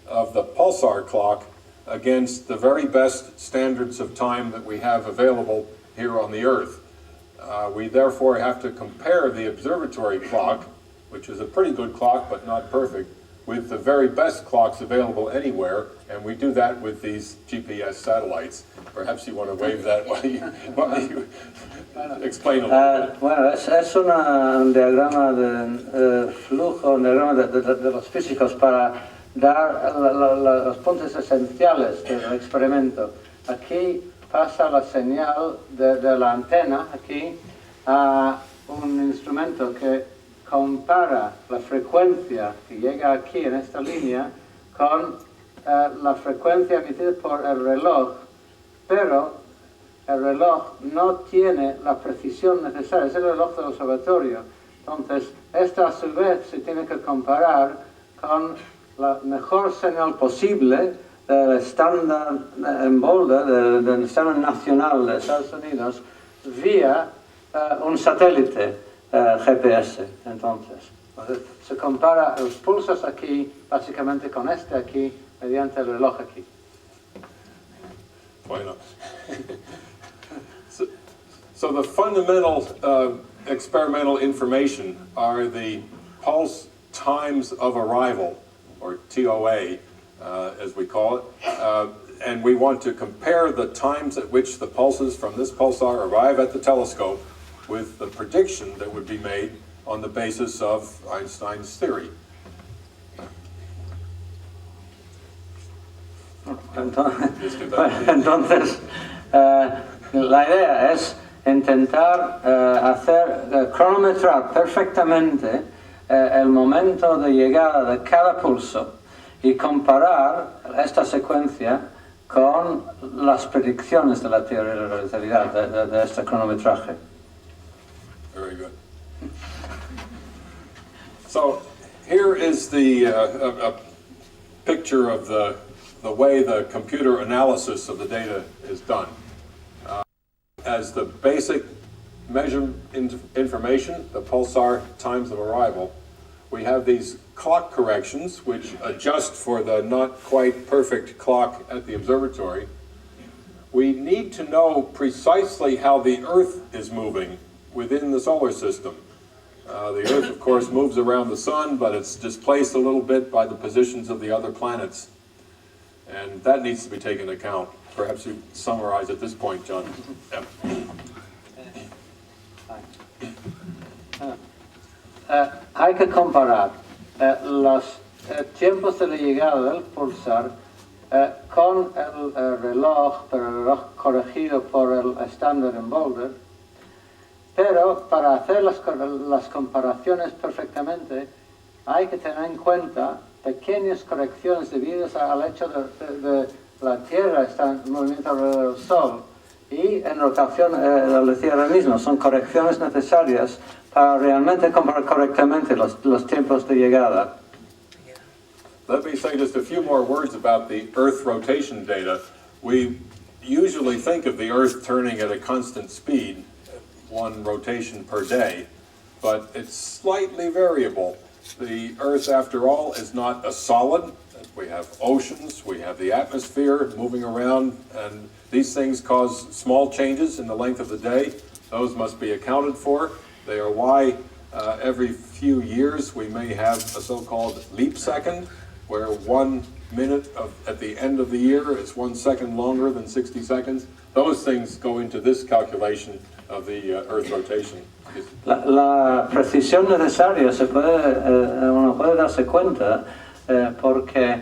of the pulsar clock against the very best standards of time that we have available here on the Earth. We therefore have to compare the observatory clock, which is a pretty good clock but not perfect, with the very best clocks available anywhere, and we do that with these GPS satellites. Perhaps you want to wave that while you explain a little bit. Bueno, es un diagrama de flujo, un diagrama de los físicos para dar los puntos esenciales del experimento. Aquí pasa la señal de la antena, aquí, a un instrumento que compara la frecuencia que llega aquí en esta línea con la frecuencia emitida por el reloj, pero el reloj no tiene la precisión necesaria, es el reloj del observatorio. Entonces, esta a su vez se tiene que comparar con la mejor señal posible del estándar en Boulder, del estándar nacional de Estados Unidos, vía un satélite. GPS, entonces. Se compara los pulsos aquí, básicamente con este aquí, mediante el reloj aquí. Bueno. So the fundamental experimental information are the pulse times of arrival, or TOA, as we call it. And we want to compare the times at which the pulses from this pulsar arrive at the telescope with the prediction that would be made on the basis of Einstein's theory. Entonces, la idea es intentar cronometrar perfectamente el momento de llegada de cada pulso y comparar esta secuencia con las predicciones de la teoría de la relatividad de este cronometraje. Very good. So here is a picture of the way the computer analysis of the data is done. As the basic measure information, the pulsar times of arrival, we have these clock corrections which adjust for the not quite perfect clock at the observatory. We need to know precisely how the Earth is moving within the solar system. The Earth, of course, moves around the Sun, but it's displaced a little bit by the positions of the other planets. And that needs to be taken into account. Perhaps you summarize at this point, John. Yeah. Hay que comparar los tiempos de la llegada del pulsar con el reloj, pero el reloj corregido por el estándar en Boulder. Pero para hacer las comparaciones perfectamente hay que tener en cuenta pequeñas correcciones debidas al hecho de la Tierra está en movimiento alrededor del Sol y en rotación de la Tierra misma. Son correcciones necesarias para realmente comparar correctamente los tiempos de llegada. Let me say just a few more words about the Earth rotation data. We usually think of the Earth turning at a constant speed, one rotation per day, but it's slightly variable. The Earth, after all, is not a solid. We have oceans, we have the atmosphere moving around, and these things cause small changes in the length of the day. Those must be accounted for. They are why every few years we may have a so-called leap second, where 1 minute at the end of the year is 1 second longer than 60 seconds. Those things go into this calculation of the Earth rotation. La precisión necesaria uno puede darse cuenta porque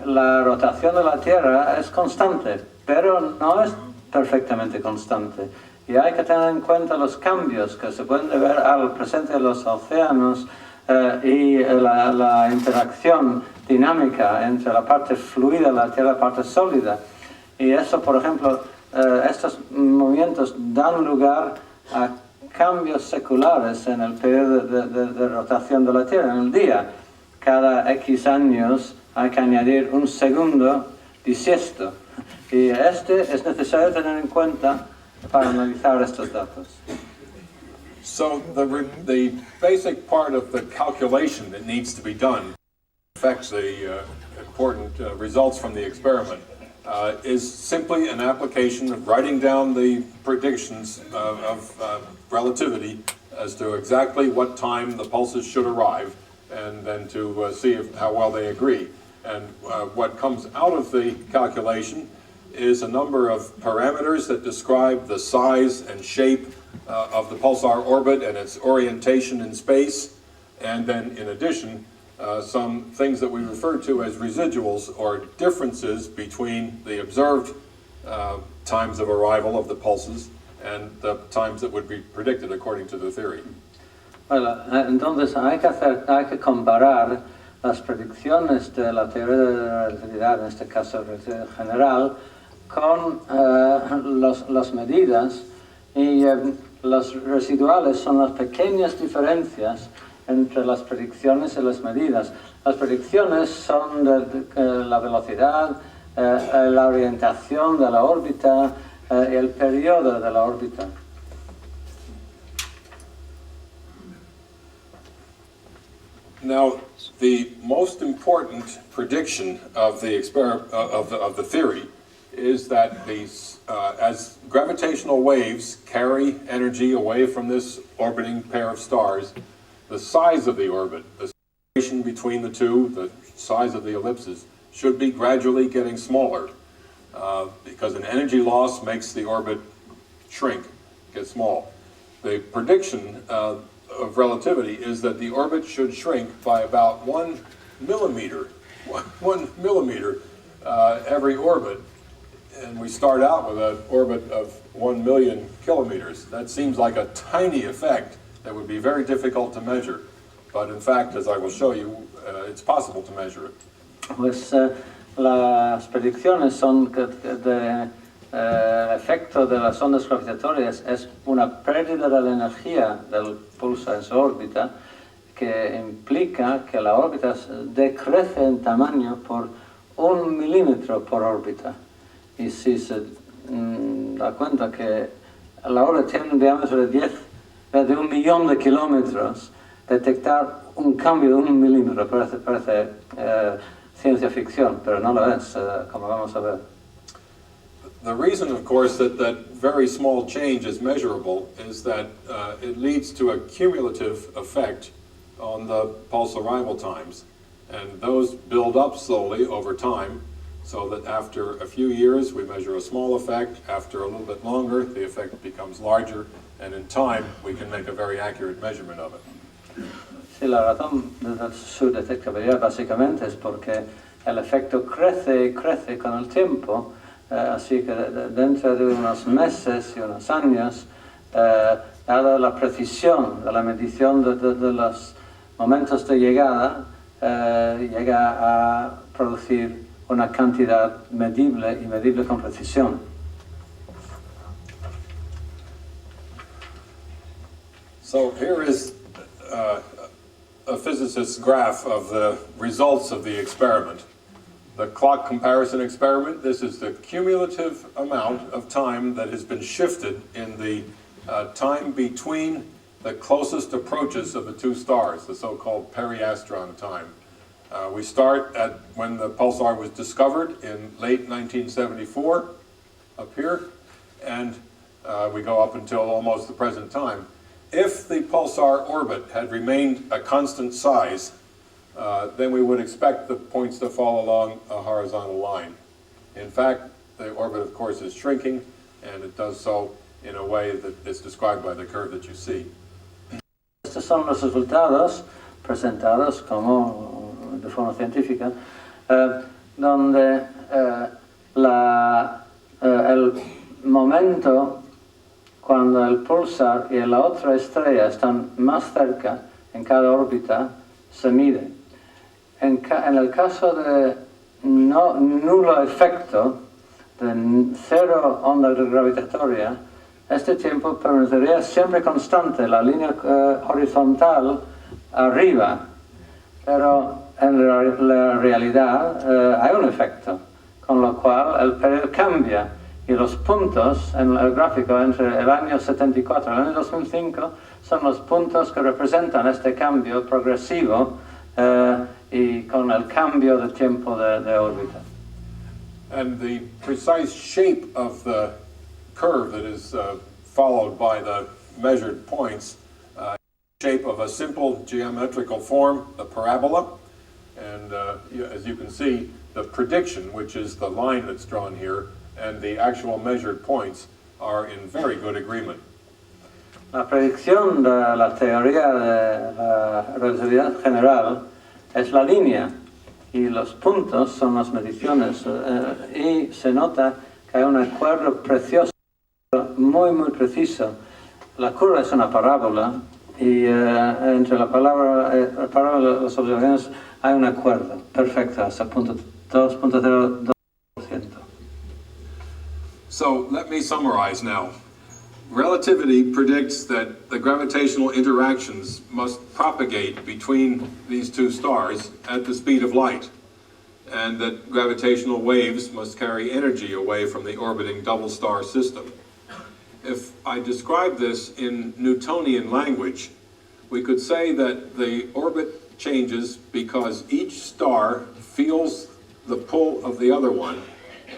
la rotación de la Tierra es constante, pero no es perfectamente constante. Y hay que tener en cuenta los cambios que se pueden deber al presente de los océanos y la interacción dinámica entre la parte fluida de la Tierra y la parte sólida. Y eso, por ejemplo, estos movimientos dan lugar a cambios seculares en el periodo de rotación de la Tierra, en el día. Cada X años hay que añadir un segundo bisiesto. Y es necesario tener en cuenta para analizar estos datos. So the basic part of the calculation that needs to be done affects the important results from the experiment is simply an application of writing down the predictions of relativity as to exactly what time the pulses should arrive, and then to see how well they agree. And what comes out of the calculation is a number of parameters that describe the size and shape of the pulsar orbit and its orientation in space, and then in addition some things that we refer to as residuals, or differences between the observed times of arrival of the pulses and the times that would be predicted according to the theory. Bueno, entonces hay que comparar las predicciones de la teoría de la relatividad, en este caso general, con las medidas, y los residuales son las pequeñas diferencias entre las predicciones y las medidas. Las predicciones son de la velocidad, la orientación de la órbita y el periodo de la órbita. Now, the most important prediction of the of the theory is that these, as gravitational waves carry energy away from this orbiting pair of stars, the size of the orbit, the separation between the two, the size of the ellipses, should be gradually getting smaller, because an energy loss makes the orbit shrink, get small. The prediction of relativity is that the orbit should shrink by about 1 millimeter, 1 millimeter every orbit. And we start out with an orbit of 1 million kilometers. That seems like a tiny effect that would be very difficult to measure. But in fact, as I will show you, it's possible to measure it. Pues las predicciones son que el efecto de las ondas gravitatorias es una pérdida de la energía del pulsar en su órbita, que implica que la órbita decrece en tamaño por 1 milímetro por órbita. Y si se da cuenta que la órbita tiene un diámetro de 1 millón de kilómetros, detectar un cambio de 1 milímetro parece ciencia ficción, pero no lo es, como vamos a ver. The reason, of course, that very small change is measurable is that it leads to a cumulative effect on the pulse arrival times. And those build up slowly over time, so that after a few years we measure a small effect, after a little bit longer the effect becomes larger, and in time we can make a very accurate measurement of it. Sí, la razón de su detectabilidad básicamente es porque el efecto crece y crece con el tiempo, así que dentro de unos meses y unos años, dada la precisión de la medición de los momentos de llegada, llega a producir una cantidad medible y medible con precisión. So here is a a physicist's graph of the results of the experiment. The clock comparison experiment, this is the cumulative amount of time that has been shifted in the time between the closest approaches of the two stars, the so-called periastron time. We start at when the pulsar was discovered in late 1974, up here, and we go up until almost the present time. If the pulsar orbit had remained a constant size, then we would expect the points to fall along a horizontal line. In fact, the orbit, of course, is shrinking, and it does so in a way that is described by the curve that you see. Estos son los resultados presentados como de forma científica, donde el momento cuando el pulsar y la otra estrella están más cerca en cada órbita se mide. En el caso de nulo efecto, de cero onda gravitatoria, este tiempo permanecería siempre constante, la línea horizontal arriba, pero en la realidad hay un efecto, con lo cual el periodo cambia y los puntos en el gráfico entre el año 74 y el año 2005 son los puntos que representan este cambio progresivo y con el cambio de tiempo de órbita. And the precise shape of the curve that is followed by the measured points, shape of a simple geometrical form, the parabola, and as you can see, the prediction, which is the line that's drawn here, and the actual measured points are in very good agreement. La predicción de la teoría de la relatividad general es la línea y los puntos son las mediciones y se nota que hay un acuerdo precioso, muy preciso. La curva es una parábola y entre la parábola y las observaciones hay un acuerdo perfecto hasta el punto 2.02%. So let me summarize now. Relativity predicts that the gravitational interactions must propagate between these two stars at the speed of light, and that gravitational waves must carry energy away from the orbiting double star system. If I describe this in Newtonian language, we could say that the orbit changes because each star feels the pull of the other one,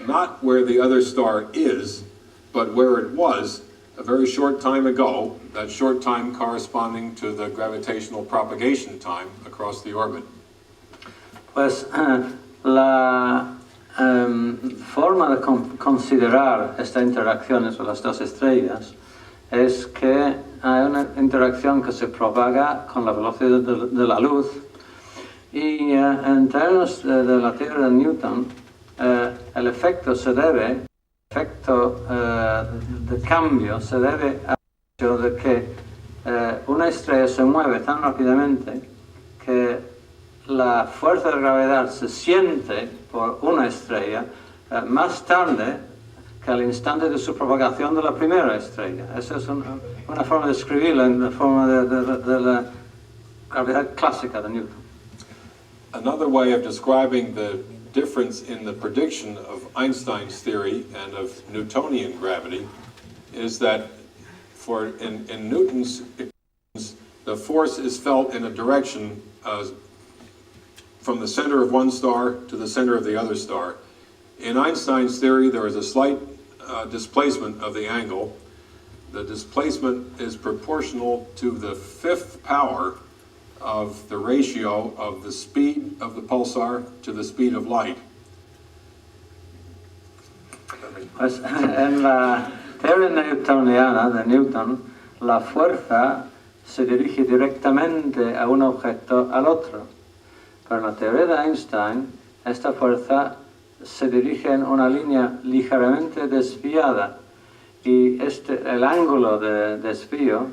not where the other star is, but where it was a very short time ago, that short time corresponding to the gravitational propagation time across the orbit. Pues la forma de considerar esta interacción entre las dos estrellas es que hay una interacción que se propaga con la velocidad de la luz y en términos de la teoría de Newton el efecto de cambio se debe al hecho de que una estrella se mueve tan rápidamente que la fuerza de gravedad se siente por una estrella más tarde que al instante de su propagación de la primera estrella. Esa es una forma de escribirlo en la forma de la gravedad clásica de Newton. Another way of describing the difference in the prediction of Einstein's theory and of Newtonian gravity is that in Newton's equations, the force is felt in a direction from the center of one star to the center of the other star. In Einstein's theory, there is a slight displacement of the angle. The displacement is proportional to the fifth power of the ratio of the speed of the pulsar to the speed of light. Pues en la teoría newtoniana de Newton, la fuerza se dirige directamente a un objeto al otro. Pero en la teoría de Einstein, esta fuerza se dirige en una línea ligeramente desviada y el ángulo de desvío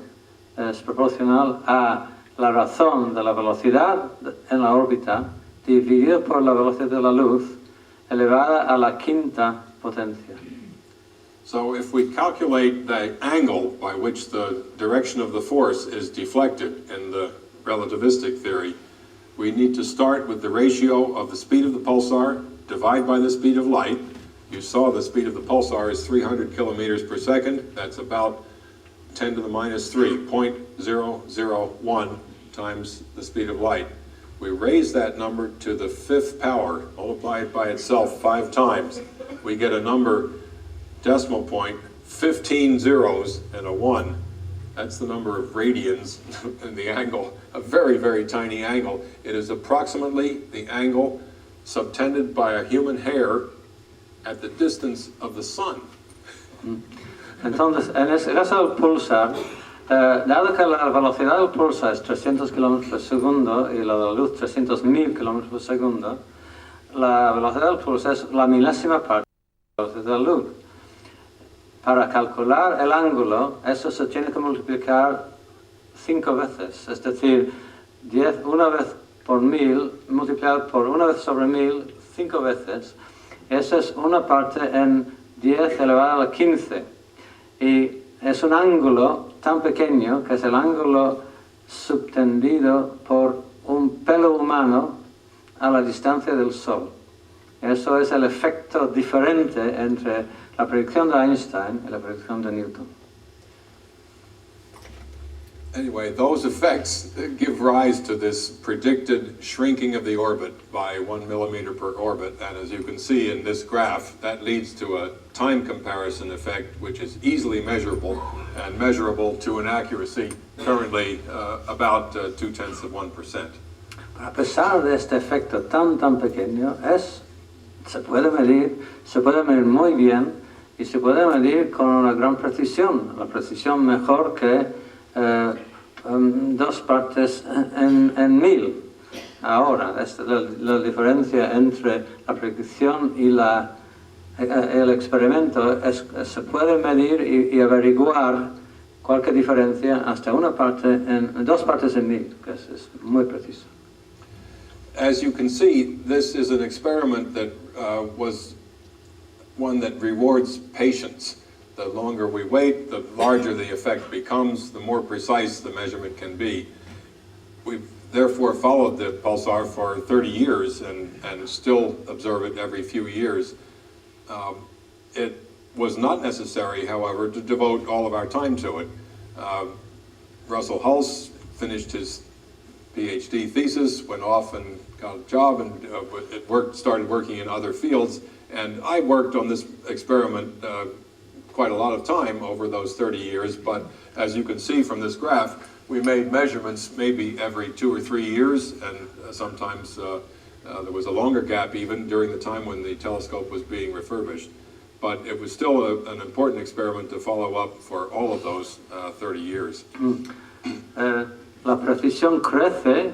es proporcional a la razón de la velocidad en la órbita dividido por la velocidad de la luz elevada a la quinta potencia. So if we calculate the angle by which the direction of the force is deflected in the relativistic theory, we need to start with the ratio of the speed of the pulsar, divide by the speed of light. You saw the speed of the pulsar is 300 kilometers per second. That's about 10 to the minus 3, 0.001 times the speed of light. We raise that number to the 5th power, multiply it by itself 5 times. We get a number, decimal point, 15 zeros and a 1. That's the number of radians in the angle, a very, very tiny angle. It is approximately the angle subtended by a human hair at the distance of the sun. Entonces, en ese caso del pulsar, dado que la velocidad del pulsar es 300 km por segundo y la de la luz 300.000 km por segundo, la velocidad del pulsar es la milésima parte de la velocidad de la luz. Para calcular el ángulo, eso se tiene que multiplicar 5 veces, es decir, 10 una vez por 1000, multiplicado por 1 vez sobre 1000, 5 veces. Eso es una parte en 10 elevado a la 15. Y es un ángulo tan pequeño que es el ángulo subtendido por un pelo humano a la distancia del Sol. Eso es el efecto diferente entre la predicción de Einstein y la predicción de Newton. Anyway, those effects give rise to this predicted shrinking of the orbit by 1 millimeter per orbit, and as you can see in this graph, that leads to a time comparison effect which is easily measurable and measurable to an accuracy currently about 0.2%. A pesar de este efecto tan pequeño, se puede medir muy bien y se puede medir con una gran precisión, la precisión mejor que 2 partes en 1000. Ahora, la diferencia entre la predicción y el experimento se puede medir y averiguar cualquier diferencia hasta 2 partes en 1000, que es muy preciso. As you can see, this is an experiment that was one that rewards patience. The longer we wait, the larger the effect becomes, the more precise the measurement can be. We've therefore followed the pulsar for 30 years and still observe it every few years. It was not necessary, however, to devote all of our time to it. Russell Hulse finished his PhD thesis, went off and got a job and started working in other fields, and I worked on this experiment quite a lot of time over those 30 years, but as you can see from this graph, we made measurements maybe every 2 or 3 years, and sometimes there was a longer gap even during the time when the telescope was being refurbished. But it was still an important experiment to follow up for all of those 30 years. La precisión crece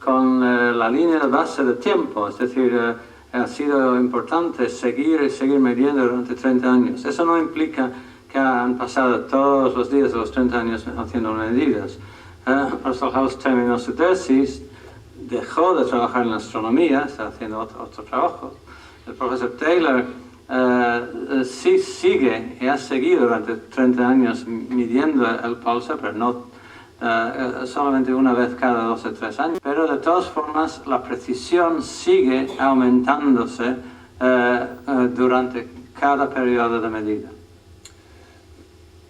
con la línea de base de tiempo, es decir, ha sido importante seguir midiendo durante 30 años. Eso no implica que han pasado todos los días de los 30 años haciendo medidas. Russell Hulse terminó su tesis, dejó de trabajar en la astronomía, está haciendo otro trabajo. El profesor Taylor sí sigue y ha seguido durante 30 años midiendo el pulsar, pero no solamente una vez cada 2 o 3 años, pero de todas formas la precisión sigue aumentándose durante cada periodo de medida.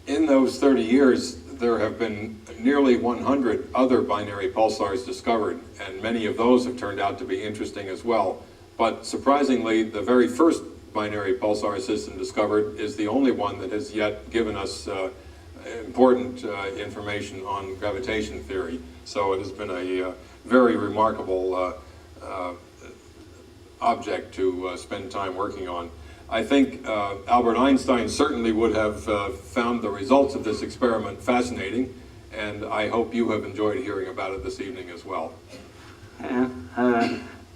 In those 30 years, there have been nearly 100 other binary pulsars discovered, and many of those have turned out to be interesting as well. But surprisingly, the very first binary pulsar system discovered is the only one that has yet given us important information on gravitation theory. So it has been a very remarkable object to spend time working on. I think Albert Einstein certainly would have found the results of this experiment fascinating, and I hope you have enjoyed hearing about it this evening as well.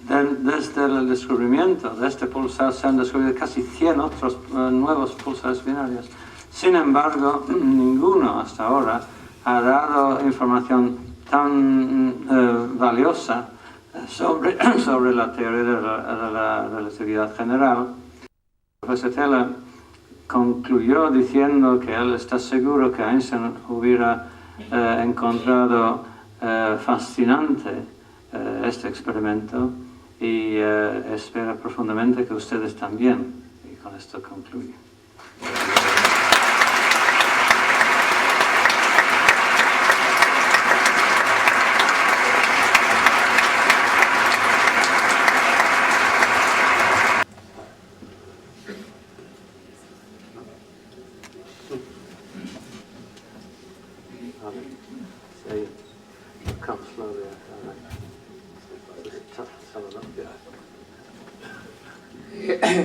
Desde el descubrimiento de este pulsar se han descubierto casi 100 otros nuevos pulsares binarios. Sin embargo, ninguno hasta ahora ha dado información tan valiosa sobre la teoría de la relatividad general. El profesor Taylor concluyó diciendo que él está seguro que Einstein hubiera encontrado fascinante este experimento y espero profundamente que ustedes también. Y con esto concluyo.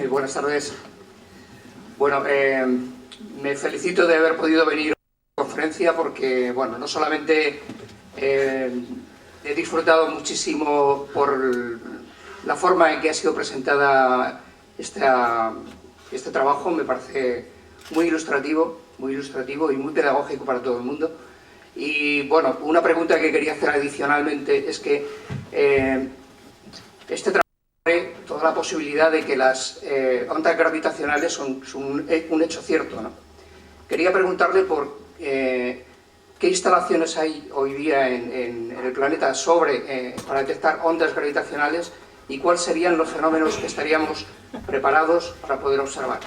Buenas tardes. Bueno, me felicito de haber podido venir a la conferencia porque, bueno, no solamente he disfrutado muchísimo por la forma en que ha sido presentada este trabajo, me parece muy ilustrativo y muy pedagógico para todo el mundo. Y, bueno, una pregunta que quería hacer adicionalmente es que este trabajo toda la posibilidad de que las ondas gravitacionales son un hecho cierto, ¿no? Quería preguntarle por qué instalaciones hay hoy día en el planeta para detectar ondas gravitacionales y cuáles serían los fenómenos que estaríamos preparados para poder observar.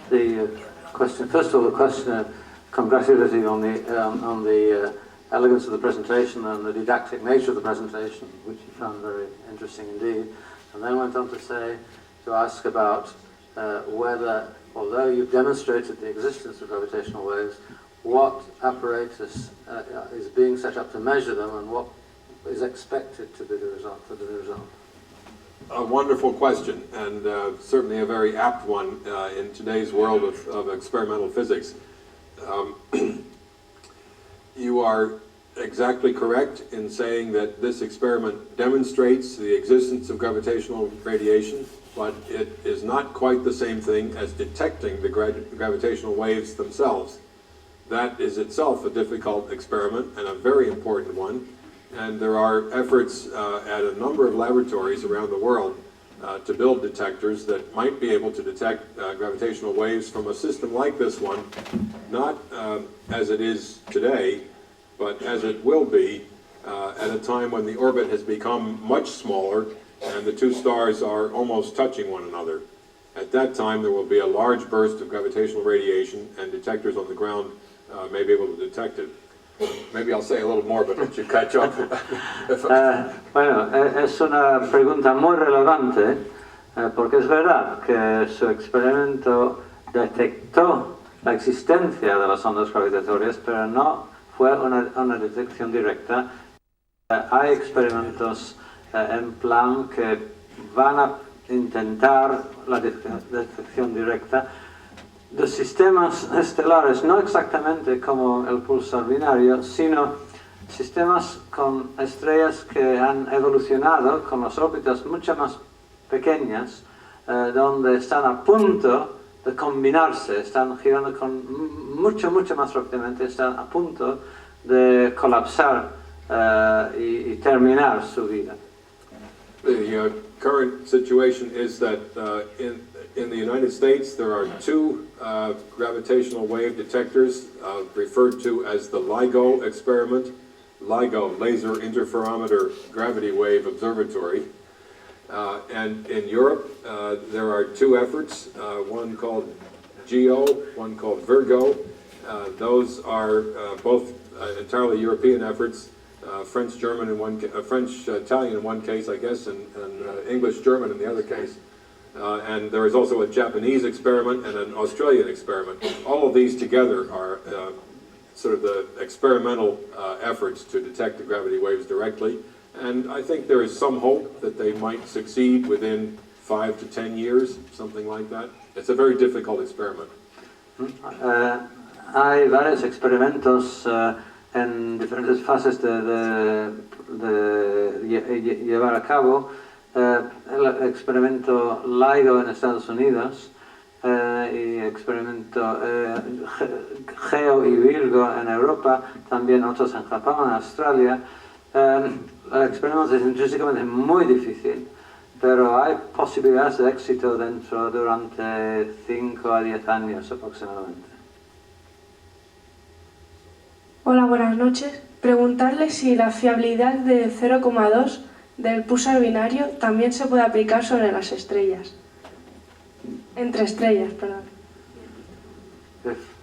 First of all, the question congratulating on the elegance of the presentation and the didactic nature of the presentation, which he found very interesting indeed, and then went on to ask about whether, although you've demonstrated the existence of gravitational waves, what apparatus is being set up to measure them and what is expected to be the result. A wonderful question, and certainly a very apt one in today's world of experimental physics. You are exactly correct in saying that this experiment demonstrates the existence of gravitational radiation, but it is not quite the same thing as detecting the gravitational waves themselves. That is itself a difficult experiment and a very important one, and there are efforts at a number of laboratories around the world to build detectors that might be able to detect gravitational waves from a system like this one, not as it is today, but as it will be at a time when the orbit has become much smaller and the two stars are almost touching one another. At that time there will be a large burst of gravitational radiation and detectors on the ground may be able to detect it. Maybe I'll say a little more, but let you catch up. Bueno, es una pregunta muy relevante porque es verdad que su experimento detectó la existencia de las ondas gravitatorias, pero no fue una detección directa. Hay experimentos en plan que van a intentar la detección directa de sistemas estelares, no exactamente como el pulsar binario, sino sistemas con estrellas que han evolucionado con las órbitas mucho más pequeñas, donde están a punto de combinarse, están girando mucho más rápidamente, están a punto de colapsar y terminar su vida. The current situation is that in the United States there are two gravitational wave detectors referred to as the LIGO experiment, LIGO, Laser Interferometer Gravity Wave Observatory. And in Europe there are two efforts, one called GEO, one called Virgo. Those are both entirely European efforts. French-German in one, French-Italian in one case, I guess, and English-German in the other case. And there is also a Japanese experiment and an Australian experiment. All of these together are sort of the experimental efforts to detect the gravity waves directly. And I think there is some hope that they might succeed within 5 to 10 years, something like that. It's a very difficult experiment. Hay varios experimentos en diferentes fases de llevar a cabo. El experimento LIGO en Estados Unidos y experimento GEO y Virgo en Europa, también otros en Japón, en Australia. El experimento es intrínsecamente muy difícil, pero hay posibilidades de éxito durante 5 a 10 años aproximadamente. Hola, buenas noches. Preguntarle si la fiabilidad de 0,2 del pulsar binario también se puede aplicar sobre las estrellas. Entre estrellas, perdón.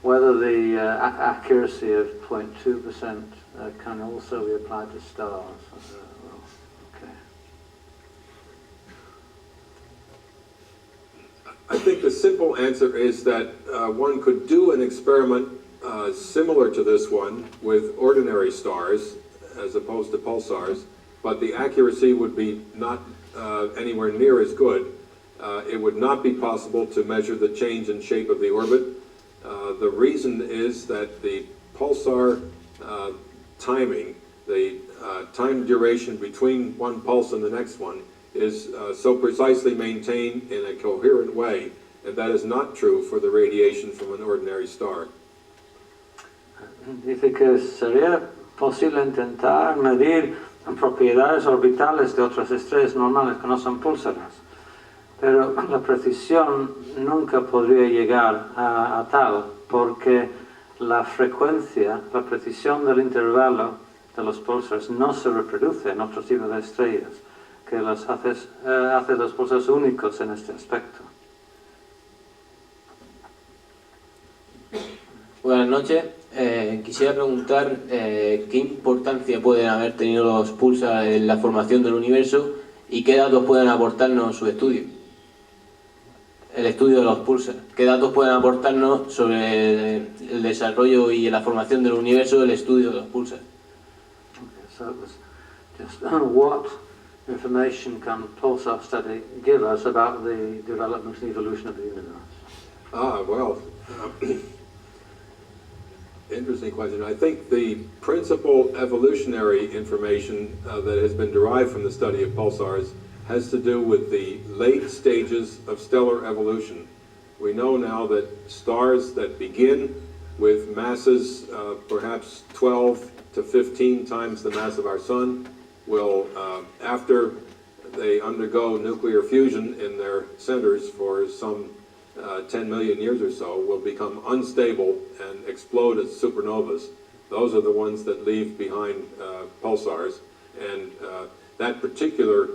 Whether the accuracy of 0.2% can also be applied to stars. Okay. I think the simple answer is that one could do an experiment similar to this one with ordinary stars as opposed to pulsars, but the accuracy would be not anywhere near as good. It would not be possible to measure the change in shape of the orbit. The reason is that the pulsar timing, the time duration between one pulse and the next one, is so precisely maintained in a coherent way, and that is not true for the radiation from an ordinary star. Dice que sería posible intentar medir propiedades orbitales de otras estrellas normales que no son púlsares, pero la precisión nunca podría llegar a tal, porque la frecuencia, la precisión del intervalo de los pulsares no se reproduce en otro tipo de estrellas, que los hace los pulsares únicos en este aspecto. Buenas noches. Quisiera preguntar qué importancia pueden haber tenido los pulsares en la formación del universo y qué datos pueden aportarnos su estudio. El estudio de los pulsares. ¿Qué datos pueden aportarnos sobre el desarrollo y la formación del universo, el estudio de los pulsares? Okay, so it was just what information can pulsar study give us about the development and evolution of the universe? Well, interesting question. I think the principal evolutionary information that has been derived from the study of pulsars has to do with the late stages of stellar evolution. We know now that stars that begin with masses perhaps 12 to 15 times the mass of our sun will, after they undergo nuclear fusion in their centers for some 10 million years or so, will become unstable and explode as supernovas. Those are the ones that leave behind pulsars, and that particular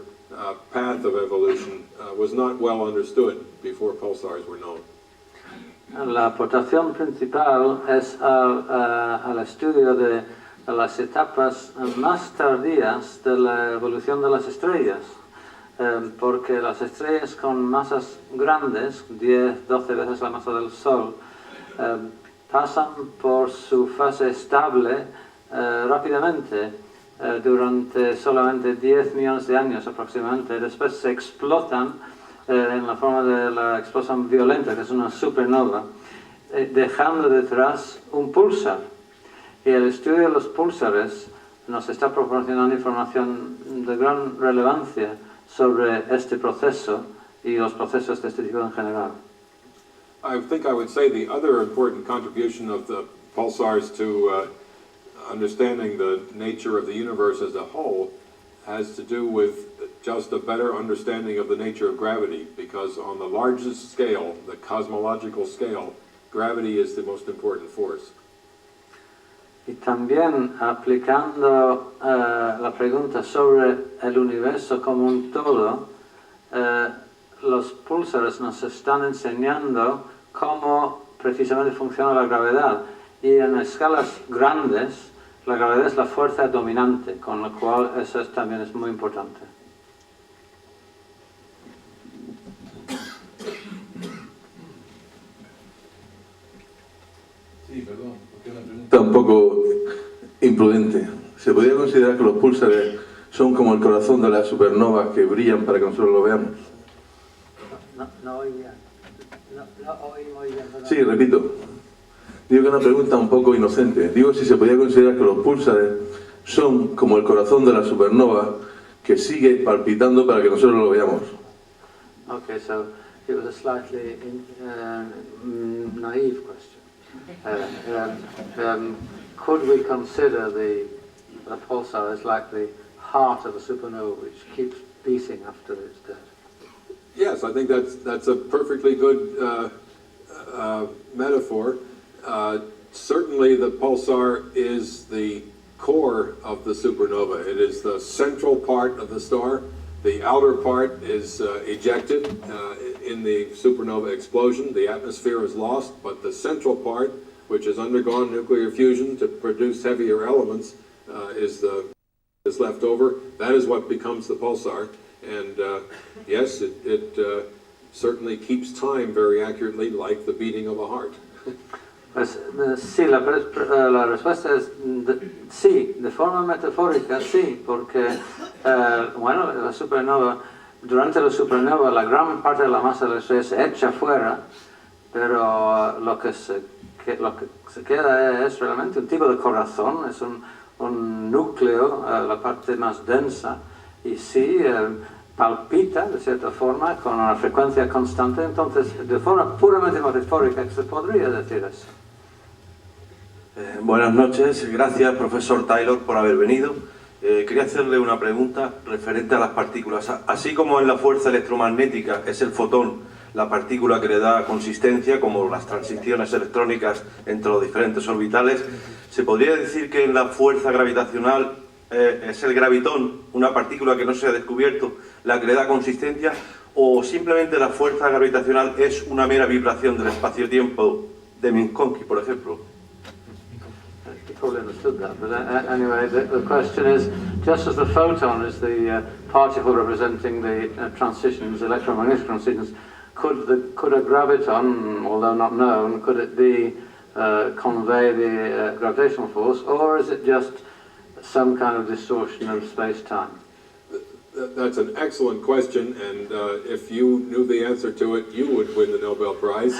path of evolution was not well understood before pulsars were known. La aportación principal es al estudio de las etapas más tardías de la evolución de las estrellas, porque las estrellas con masas grandes, 10, 12 veces la masa del Sol, pasan por su fase estable rápidamente durante solamente 10 millones de años aproximadamente. Después se explotan en la forma de la explosión violenta, que es una supernova, dejando detrás un pulsar. Y el estudio de los pulsares nos está proporcionando información de gran relevancia sobre este proceso y los procesos de este tipo en general. I think I would say the other important contribution of the pulsars to understanding the nature of the universe as a whole has to do with just a better understanding of the nature of gravity, because on the largest scale, the cosmological scale, gravity is the most important force. Y también aplicando la pregunta sobre el universo como un todo, los pulsares nos están enseñando cómo precisamente funciona la gravedad. Y en escalas grandes, la gravedad es la fuerza dominante, con lo cual eso también es muy importante. Sí, perdón, porque una pregunta un poco imprudente. ¿Se podría considerar que los pulsares son como el corazón de las supernovas que brillan para que nosotros lo veamos? No oí bien. No oí muy bien. Sí, repito. Digo que es una pregunta un poco inocente. Digo si se podría considerar que los pulsares son como el corazón de la supernova que sigue palpitando para que nosotros lo veamos. Okay, so it was a slightly naive question. Could we consider the pulsar as like the heart of a supernova which keeps beating after it's dead? Yes, I think that's a perfectly good metaphor certainly the pulsar is the core of the supernova. It is the central part of the star. The outer part is ejected in the supernova explosion. The atmosphere is lost, but the central part, which has undergone nuclear fusion to produce heavier elements, is left over. That is what becomes the pulsar. And yes, it certainly keeps time very accurately, like the beating of a heart. Pues sí, la respuesta es sí, de forma metafórica sí, porque bueno, la supernova, durante la supernova la gran parte de la masa de la estrella se echa fuera, pero lo que se queda es realmente un tipo de corazón, es un núcleo, la parte más densa, y sí, palpita de cierta forma con una frecuencia constante, entonces de forma puramente metafórica se podría decir eso. Buenas noches, gracias profesor Taylor por haber venido. Quería hacerle una pregunta referente a las partículas. Así como en la fuerza electromagnética es el fotón la partícula que le da consistencia, como las transiciones electrónicas entre los diferentes orbitales, ¿se podría decir que en la fuerza gravitacional es el gravitón, una partícula que no se ha descubierto, la que le da consistencia, o simplemente la fuerza gravitacional es una mera vibración del espacio-tiempo de Minkowski, por ejemplo? Probably understood that, but anyway, the question is, just as the photon is the particle representing the transitions, electromagnetic transitions, could a graviton, although not known, could it be convey the gravitational force, or is it just some kind of distortion of space-time? That's an excellent question, and if you knew the answer to it, you would win the Nobel Prize.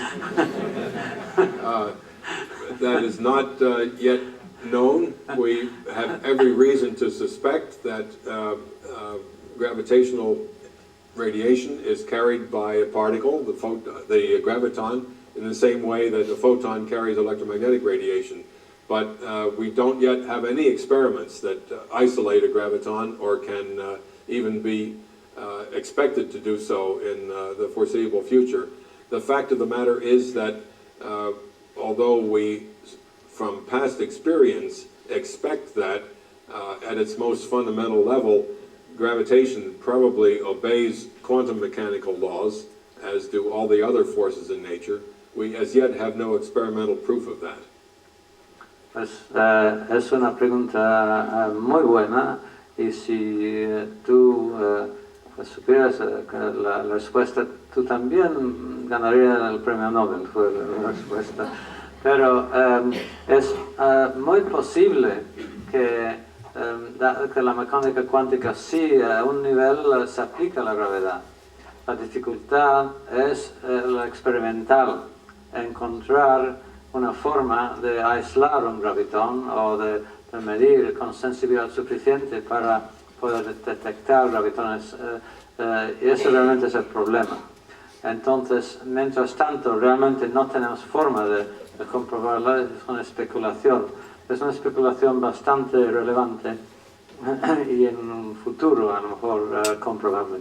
That is not yet known. We have every reason to suspect that gravitational radiation is carried by a particle, the graviton, in the same way that a photon carries electromagnetic radiation. But we don't yet have any experiments that isolate a graviton or can even be expected to do so in the foreseeable future. The fact of the matter is that although we, from past experience, expect that at its most fundamental level, gravitation probably obeys quantum mechanical laws, as do all the other forces in nature. We as yet have no experimental proof of that. Pues es una pregunta muy buena, y si tú supieras la respuesta, tú también ganarías el premio Nobel, fue la respuesta. Pero es muy posible que la mecánica cuántica sí a un nivel se aplica a la gravedad. La dificultad es la experimental, encontrar una forma de aislar un gravitón o de medir con sensibilidad suficiente para poder detectar gravitones, y eso realmente es el problema. Entonces, mientras tanto, realmente no tenemos forma de comprobarla, es una especulación bastante relevante y en un futuro a lo mejor comprobable.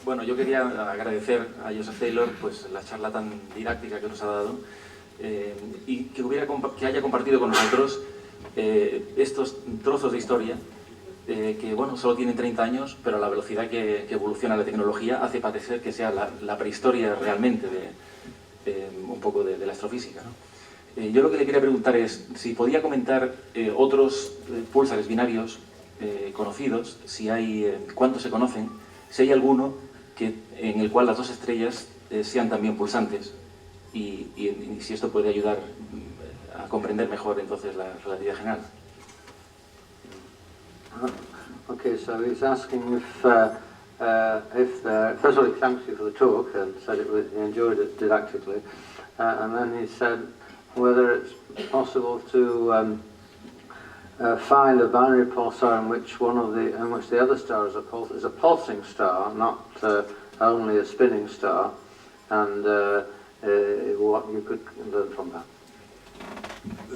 Bueno, yo quería agradecer a Joseph Taylor pues, la charla tan didáctica que nos ha dado y que haya compartido con nosotros estos trozos de historia que bueno, solo tienen 30 años, pero a la velocidad que evoluciona la tecnología hace parecer que sea la prehistoria realmente un poco de la astrofísica, ¿no? Yo lo que le quería preguntar es si podía comentar otros pulsares binarios conocidos, si hay, cuántos se conocen, si hay alguno en el cual las dos estrellas sean también pulsantes y si esto puede ayudar a comprender mejor entonces la relatividad general. Okay, so he's asking if first of all, he thanks you for the talk and said he enjoyed it didactically, and then he said whether it's possible to find a binary pulsar in which the other star is a pulsing star, not only a spinning star, and what you could learn from that.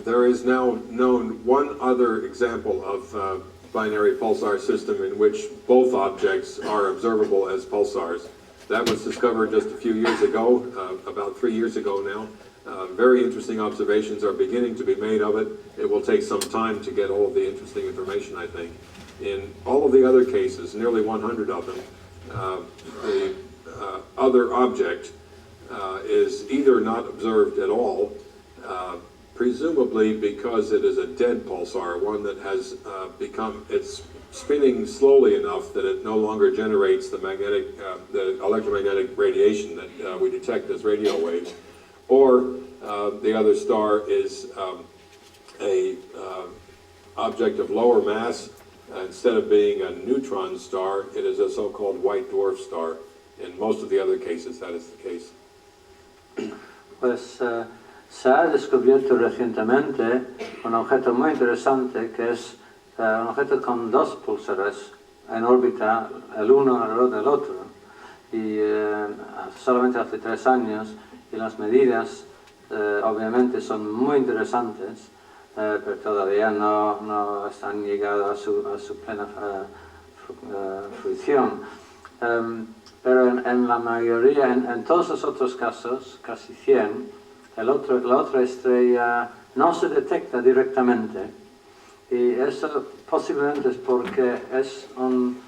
There is now known one other example of binary pulsar system in which both objects are observable as pulsars. That was discovered just a few years ago, about 3 years ago now. Very interesting observations are beginning to be made of it. It will take some time to get all of the interesting information, I think. In all of the other cases, nearly 100 of them, the other object is either not observed at all, presumably because it is a dead pulsar, one that has it's spinning slowly enough that it no longer generates the electromagnetic radiation that we detect as radio waves. Or the other star is a object of lower mass. Instead of being a neutron star, it is a so-called white dwarf star. In most of the other cases, that is the case. Pues se ha descubierto recientemente un objeto muy interesante que es un objeto con dos pulsares en órbita, el uno alrededor del otro, y solamente hace 3 años, y las medidas obviamente son muy interesantes, pero todavía no están llegando a su plena fruición. Pero en la mayoría, en todos los otros casos, casi 100, la otra estrella no se detecta directamente, y eso posiblemente es porque es un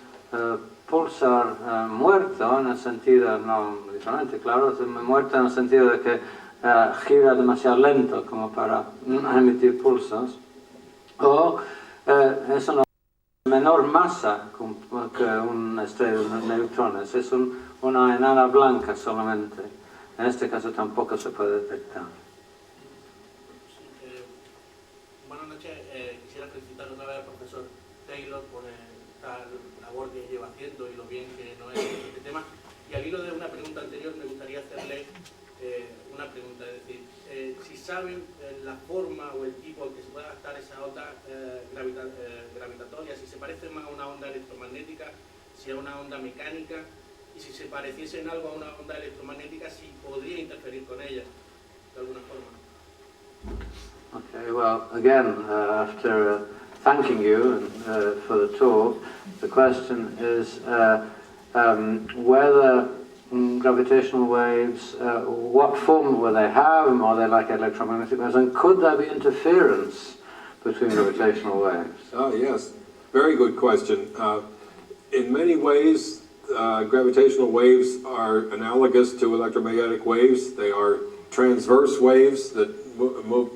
pulsar muerto, en el sentido, no literalmente, claro, es muerto en el sentido de que gira demasiado lento como para emitir pulsos, o es una menor masa que una estrella de neutrones, es una enana blanca solamente. En este caso tampoco se puede detectar. Buenas noches, quisiera felicitar una vez al profesor Taylor por esta labor que lleva haciendo y lo bien que nos es este tema. Y al hilo de una pregunta anterior me gustaría hacerle una pregunta, es decir, si saben la forma o el tipo en que se puede adaptar esa onda gravitatoria, si se parece más a una onda electromagnética, si a una onda mecánica, y si se pareciese en algo a una onda electromagnética, si podría interferir con ella de alguna forma. Okay, well, again, after thanking you for the talk, the question is whether gravitational waves, what form will they have? Are they like electromagnetic waves? And could there be interference between gravitational waves? Oh, yes. Very good question. In many ways, gravitational waves are analogous to electromagnetic waves. They are transverse waves that move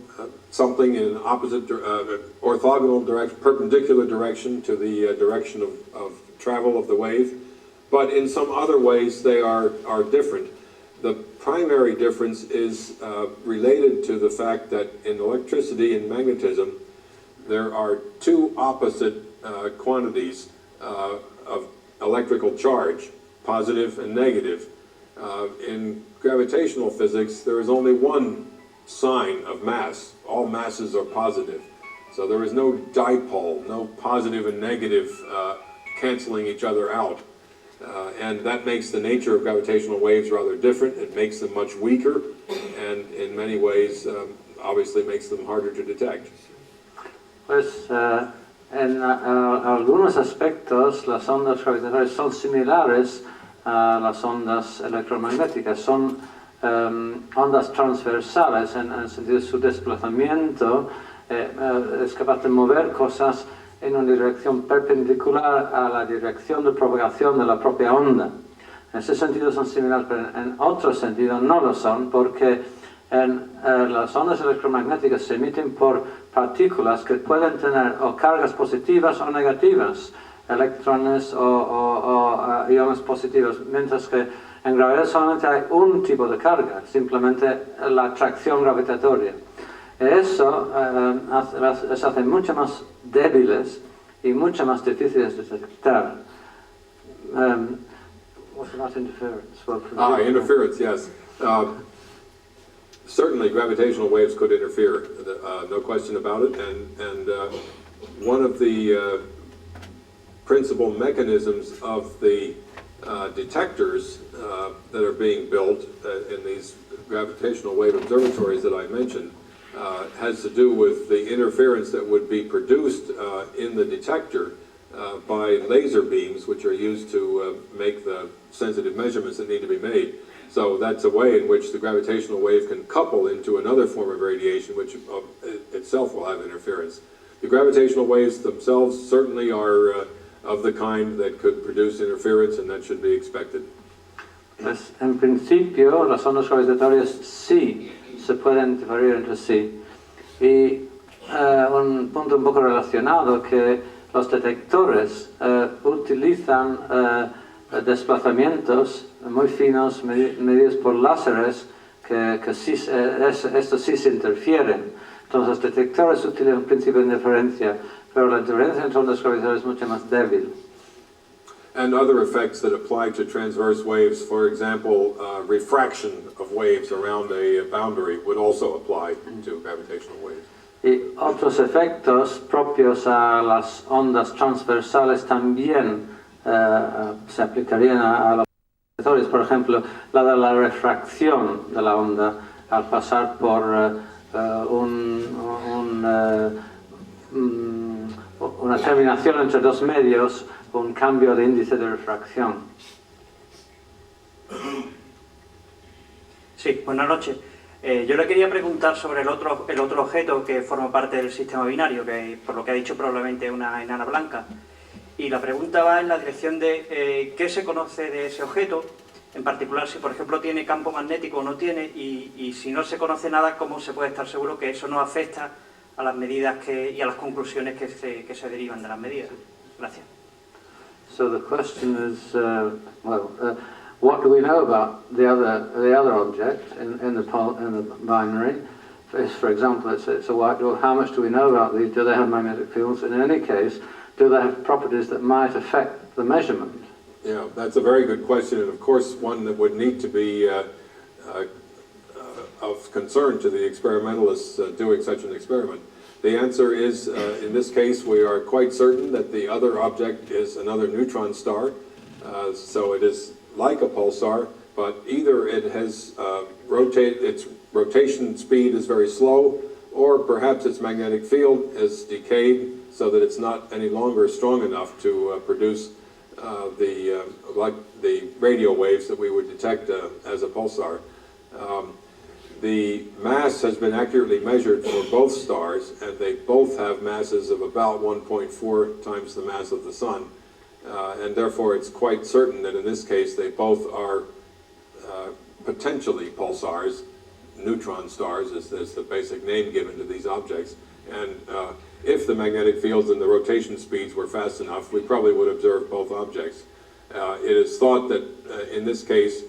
something in an opposite, orthogonal direction, perpendicular direction to the direction of travel of the wave. But in some other ways, they are different. The primary difference is related to the fact that in electricity and magnetism, there are 2 opposite quantities of electrical charge, positive and negative. In gravitational physics, there is only one sign of mass. All masses are positive. So there is no dipole, no positive and negative canceling each other out. And that makes the nature of gravitational waves rather different. It makes them much weaker, and in many ways, obviously makes them harder to detect. Pues en algunos aspectos las ondas gravitatorias son similares a las ondas electromagnéticas. Son ondas transversales en el sentido de su desplazamiento. Es capaz de mover cosas en una dirección perpendicular a la dirección de propagación de la propia onda. En ese sentido son similares, pero en otro sentido no lo son, porque las ondas electromagnéticas se emiten por partículas que pueden tener o cargas positivas o negativas, electrones o iones positivos, mientras que en gravedad solamente hay un tipo de carga, simplemente la atracción gravitatoria. Eso las hace mucho más débiles y mucho más difíciles de detectar. What's about interference? Well, interference, yes. Certainly gravitational waves could interfere, no question about it, and one of the principal mechanisms of the detectors that are being built in these gravitational wave observatories that I mentioned has to do with the interference that would be produced in the detector by laser beams, which are used to make the sensitive measurements that need to be made. So that's a way in which the gravitational wave can couple into another form of radiation, which itself will have interference. The gravitational waves themselves certainly are of the kind that could produce interference, and that should be expected. Pues, en principio, las ondas gravitatorias sí se pueden interferir entre sí. Y un punto un poco relacionado, que los detectores utilizan desplazamientos muy finos medidos por láseres que sí, estos sí se interfieren. Entonces los detectores utilizan un principio de interferencia, pero la interferencia entre ondas gravitatorias es mucho más débil. And other effects that apply to transverse waves, for example, refraction of waves around a boundary would also apply to gravitational waves. Y otros efectos propios a las ondas transversales también se aplicarían a los detectores. Por ejemplo, la de la refracción de la onda al pasar por una terminación entre dos medios, un cambio de índice de refracción. Sí, buenas noches. Yo le quería preguntar sobre el otro objeto que forma parte del sistema binario, que por lo que ha dicho probablemente es una enana blanca. Y la pregunta va en la dirección de qué se conoce de ese objeto, en particular si por ejemplo tiene campo magnético o no tiene, y si no se conoce nada, cómo se puede estar seguro que eso no afecta a las medidas y a las conclusiones que se derivan de las medidas. Gracias. So the question is, what do we know about the other object in the binary? For example, it's a white dwarf. How much do we know about these? Do they have magnetic fields? And in any case, do they have properties that might affect the measurement? Yeah, that's a very good question, and of course one that would need to be of concern to the experimentalists doing such an experiment. The answer is, in this case, we are quite certain that the other object is another neutron star. So it is like a pulsar, but either it has its rotation speed is very slow, or perhaps its magnetic field has decayed so that it's not any longer strong enough to produce like the radio waves that we would detect as a pulsar. The mass has been accurately measured for both stars, and they both have masses of about 1.4 times the mass of the Sun. And therefore it's quite certain that in this case they both are potentially pulsars. Neutron stars is the basic name given to these objects. And if the magnetic fields and the rotation speeds were fast enough, we probably would observe both objects. It is thought that in this case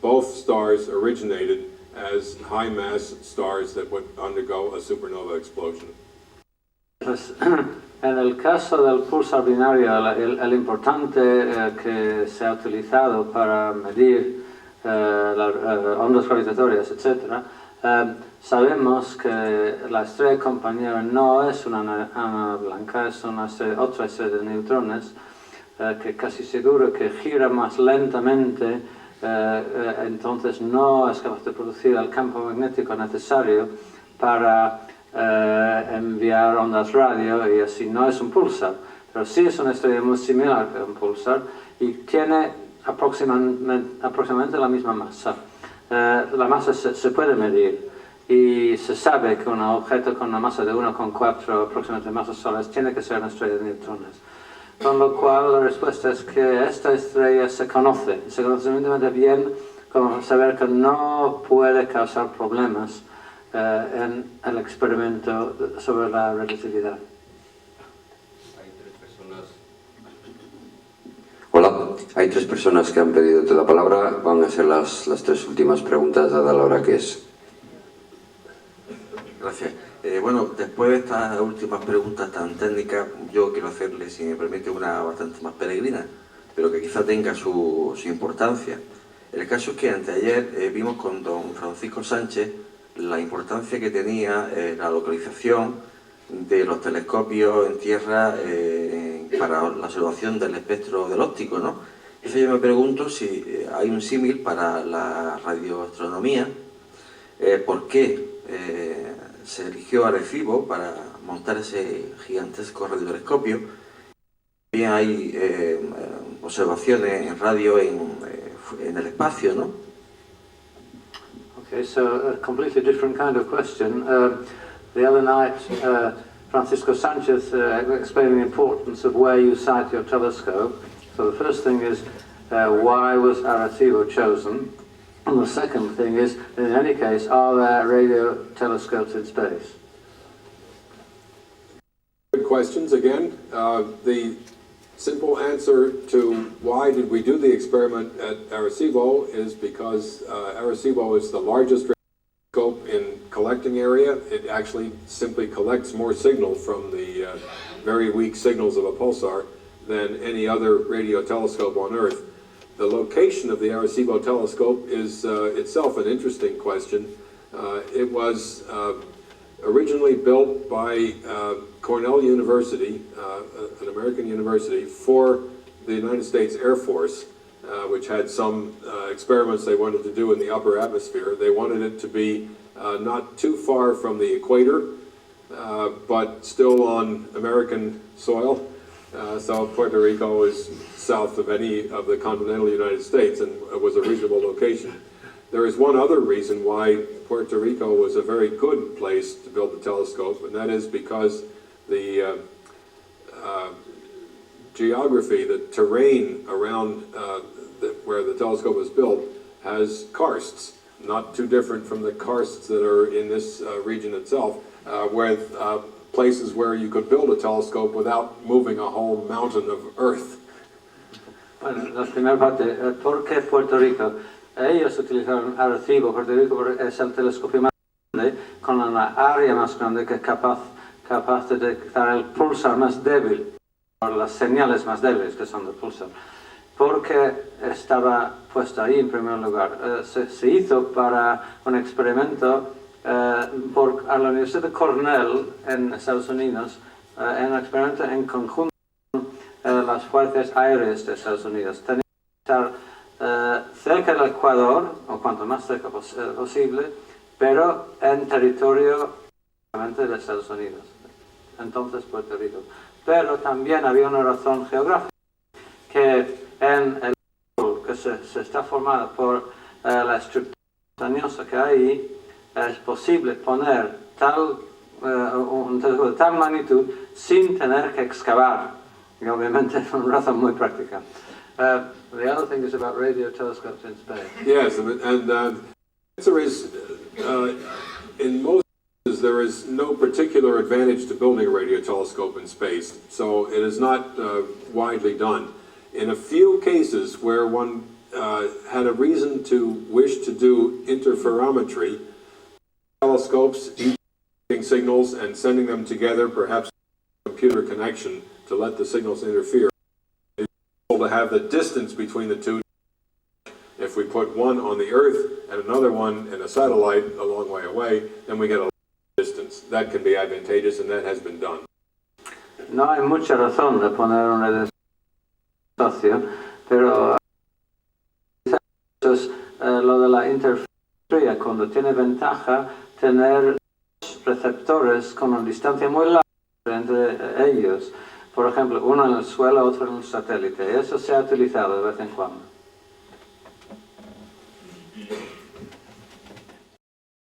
both stars originated as high-mass stars that would undergo a supernova explosion. Pues, en el caso del pulsar binario, el importante que se ha utilizado para medir las ondas gravitatorias, etc., sabemos que la estrella compañera no es una enana blanca, es otra estrella de neutrones, que casi seguro que gira más lentamente, entonces no es capaz de producir el campo magnético necesario para enviar ondas radio, y así no es un pulsar, pero sí es una estrella muy similar a un pulsar y tiene aproximadamente la misma masa. La masa se puede medir y se sabe que un objeto con una masa de 1,4 aproximadamente masas solares tiene que ser una estrella de neutrones. Con lo cual la respuesta es que esta estrella se conoce suficientemente bien como saber que no puede causar problemas en el experimento sobre la relatividad. Hola, hay tres personas que han pedido la palabra. Van a ser las tres últimas preguntas dada la hora que es. Gracias. Bueno, después de estas últimas preguntas tan técnicas, yo quiero hacerle, si me permite, una bastante más peregrina, pero que quizá tenga su importancia. El caso es que anteayer vimos con don Francisco Sánchez la importancia que tenía la localización de los telescopios en Tierra para la observación del espectro del óptico, ¿no? Entonces yo me pregunto si hay un símil para la radioastronomía, ¿por qué se eligió Arecibo para montar ese gigantesco radiotelescopio? también hay observaciones en radio en el espacio, ¿no? Okay, so a completely different kind of question. The other night, Francisco Sanchez explained the importance of where you sight your telescope. So the first thing is, why was Arecibo chosen? And the second thing is, in any case, are there radio telescopes in space? Good questions again. The simple answer to why did we do the experiment at Arecibo is because Arecibo is the largest telescope in collecting area. It actually simply collects more signal from the very weak signals of a pulsar than any other radio telescope on Earth. The location of the Arecibo telescope is itself an interesting question. It was originally built by Cornell University, an American university, for the United States Air Force, which had some experiments they wanted to do in the upper atmosphere. They wanted it to be not too far from the equator, but still on American soil. So Puerto Rico is south of any of the continental United States and was a reasonable location. There is one other reason why Puerto Rico was a very good place to build the telescope, and that is because the geography, the terrain around where the telescope was built has karsts, not too different from the karsts that are in this region itself, with places where you could build a telescope without moving a whole mountain of earth. Bueno, la primera parte, ¿por qué Puerto Rico? Ellos utilizaron Arecibo, Puerto Rico es el telescopio más grande, con una área más grande que es capaz de detectar el pulsar más débil, o las señales más débiles que son del pulsar. Porque estaba puesto ahí en primer lugar. Se hizo para un experimento a la Universidad de Cornell en Estados Unidos, en un experimento en conjunto con las fuerzas aéreas de Estados Unidos. Tenía que estar cerca del Ecuador, o cuanto más cerca posible, pero en territorio de Estados Unidos, entonces Puerto Rico. Pero también había una razón geográfica, que en el que se está formado por la estructura montañosa que hay, es posible poner un telescopio de tal magnitud sin tener que excavar, y obviamente es una razón muy práctica. The other thing is about radio telescopes in space. Yes, and the answer is, in most cases, there is no particular advantage to building a radio telescope in space, so it is not widely done. In a few cases where one had a reason to wish to do interferometry, telescopes, each signals and sending them together, perhaps a computer connection to let the signals interfere. To have the distance between the two. If we put one on the Earth and another one in a satellite a long way away, then we get a long distance. That can be advantageous, and that has been done. No hay mucha razón de poner un radio espacio, pero lo de la interferencia, cuando tiene ventaja tener receptores con una distancia muy larga entre ellos. Por ejemplo, uno en el suelo, otro en un satélite. Eso se ha utilizado de vez en cuando.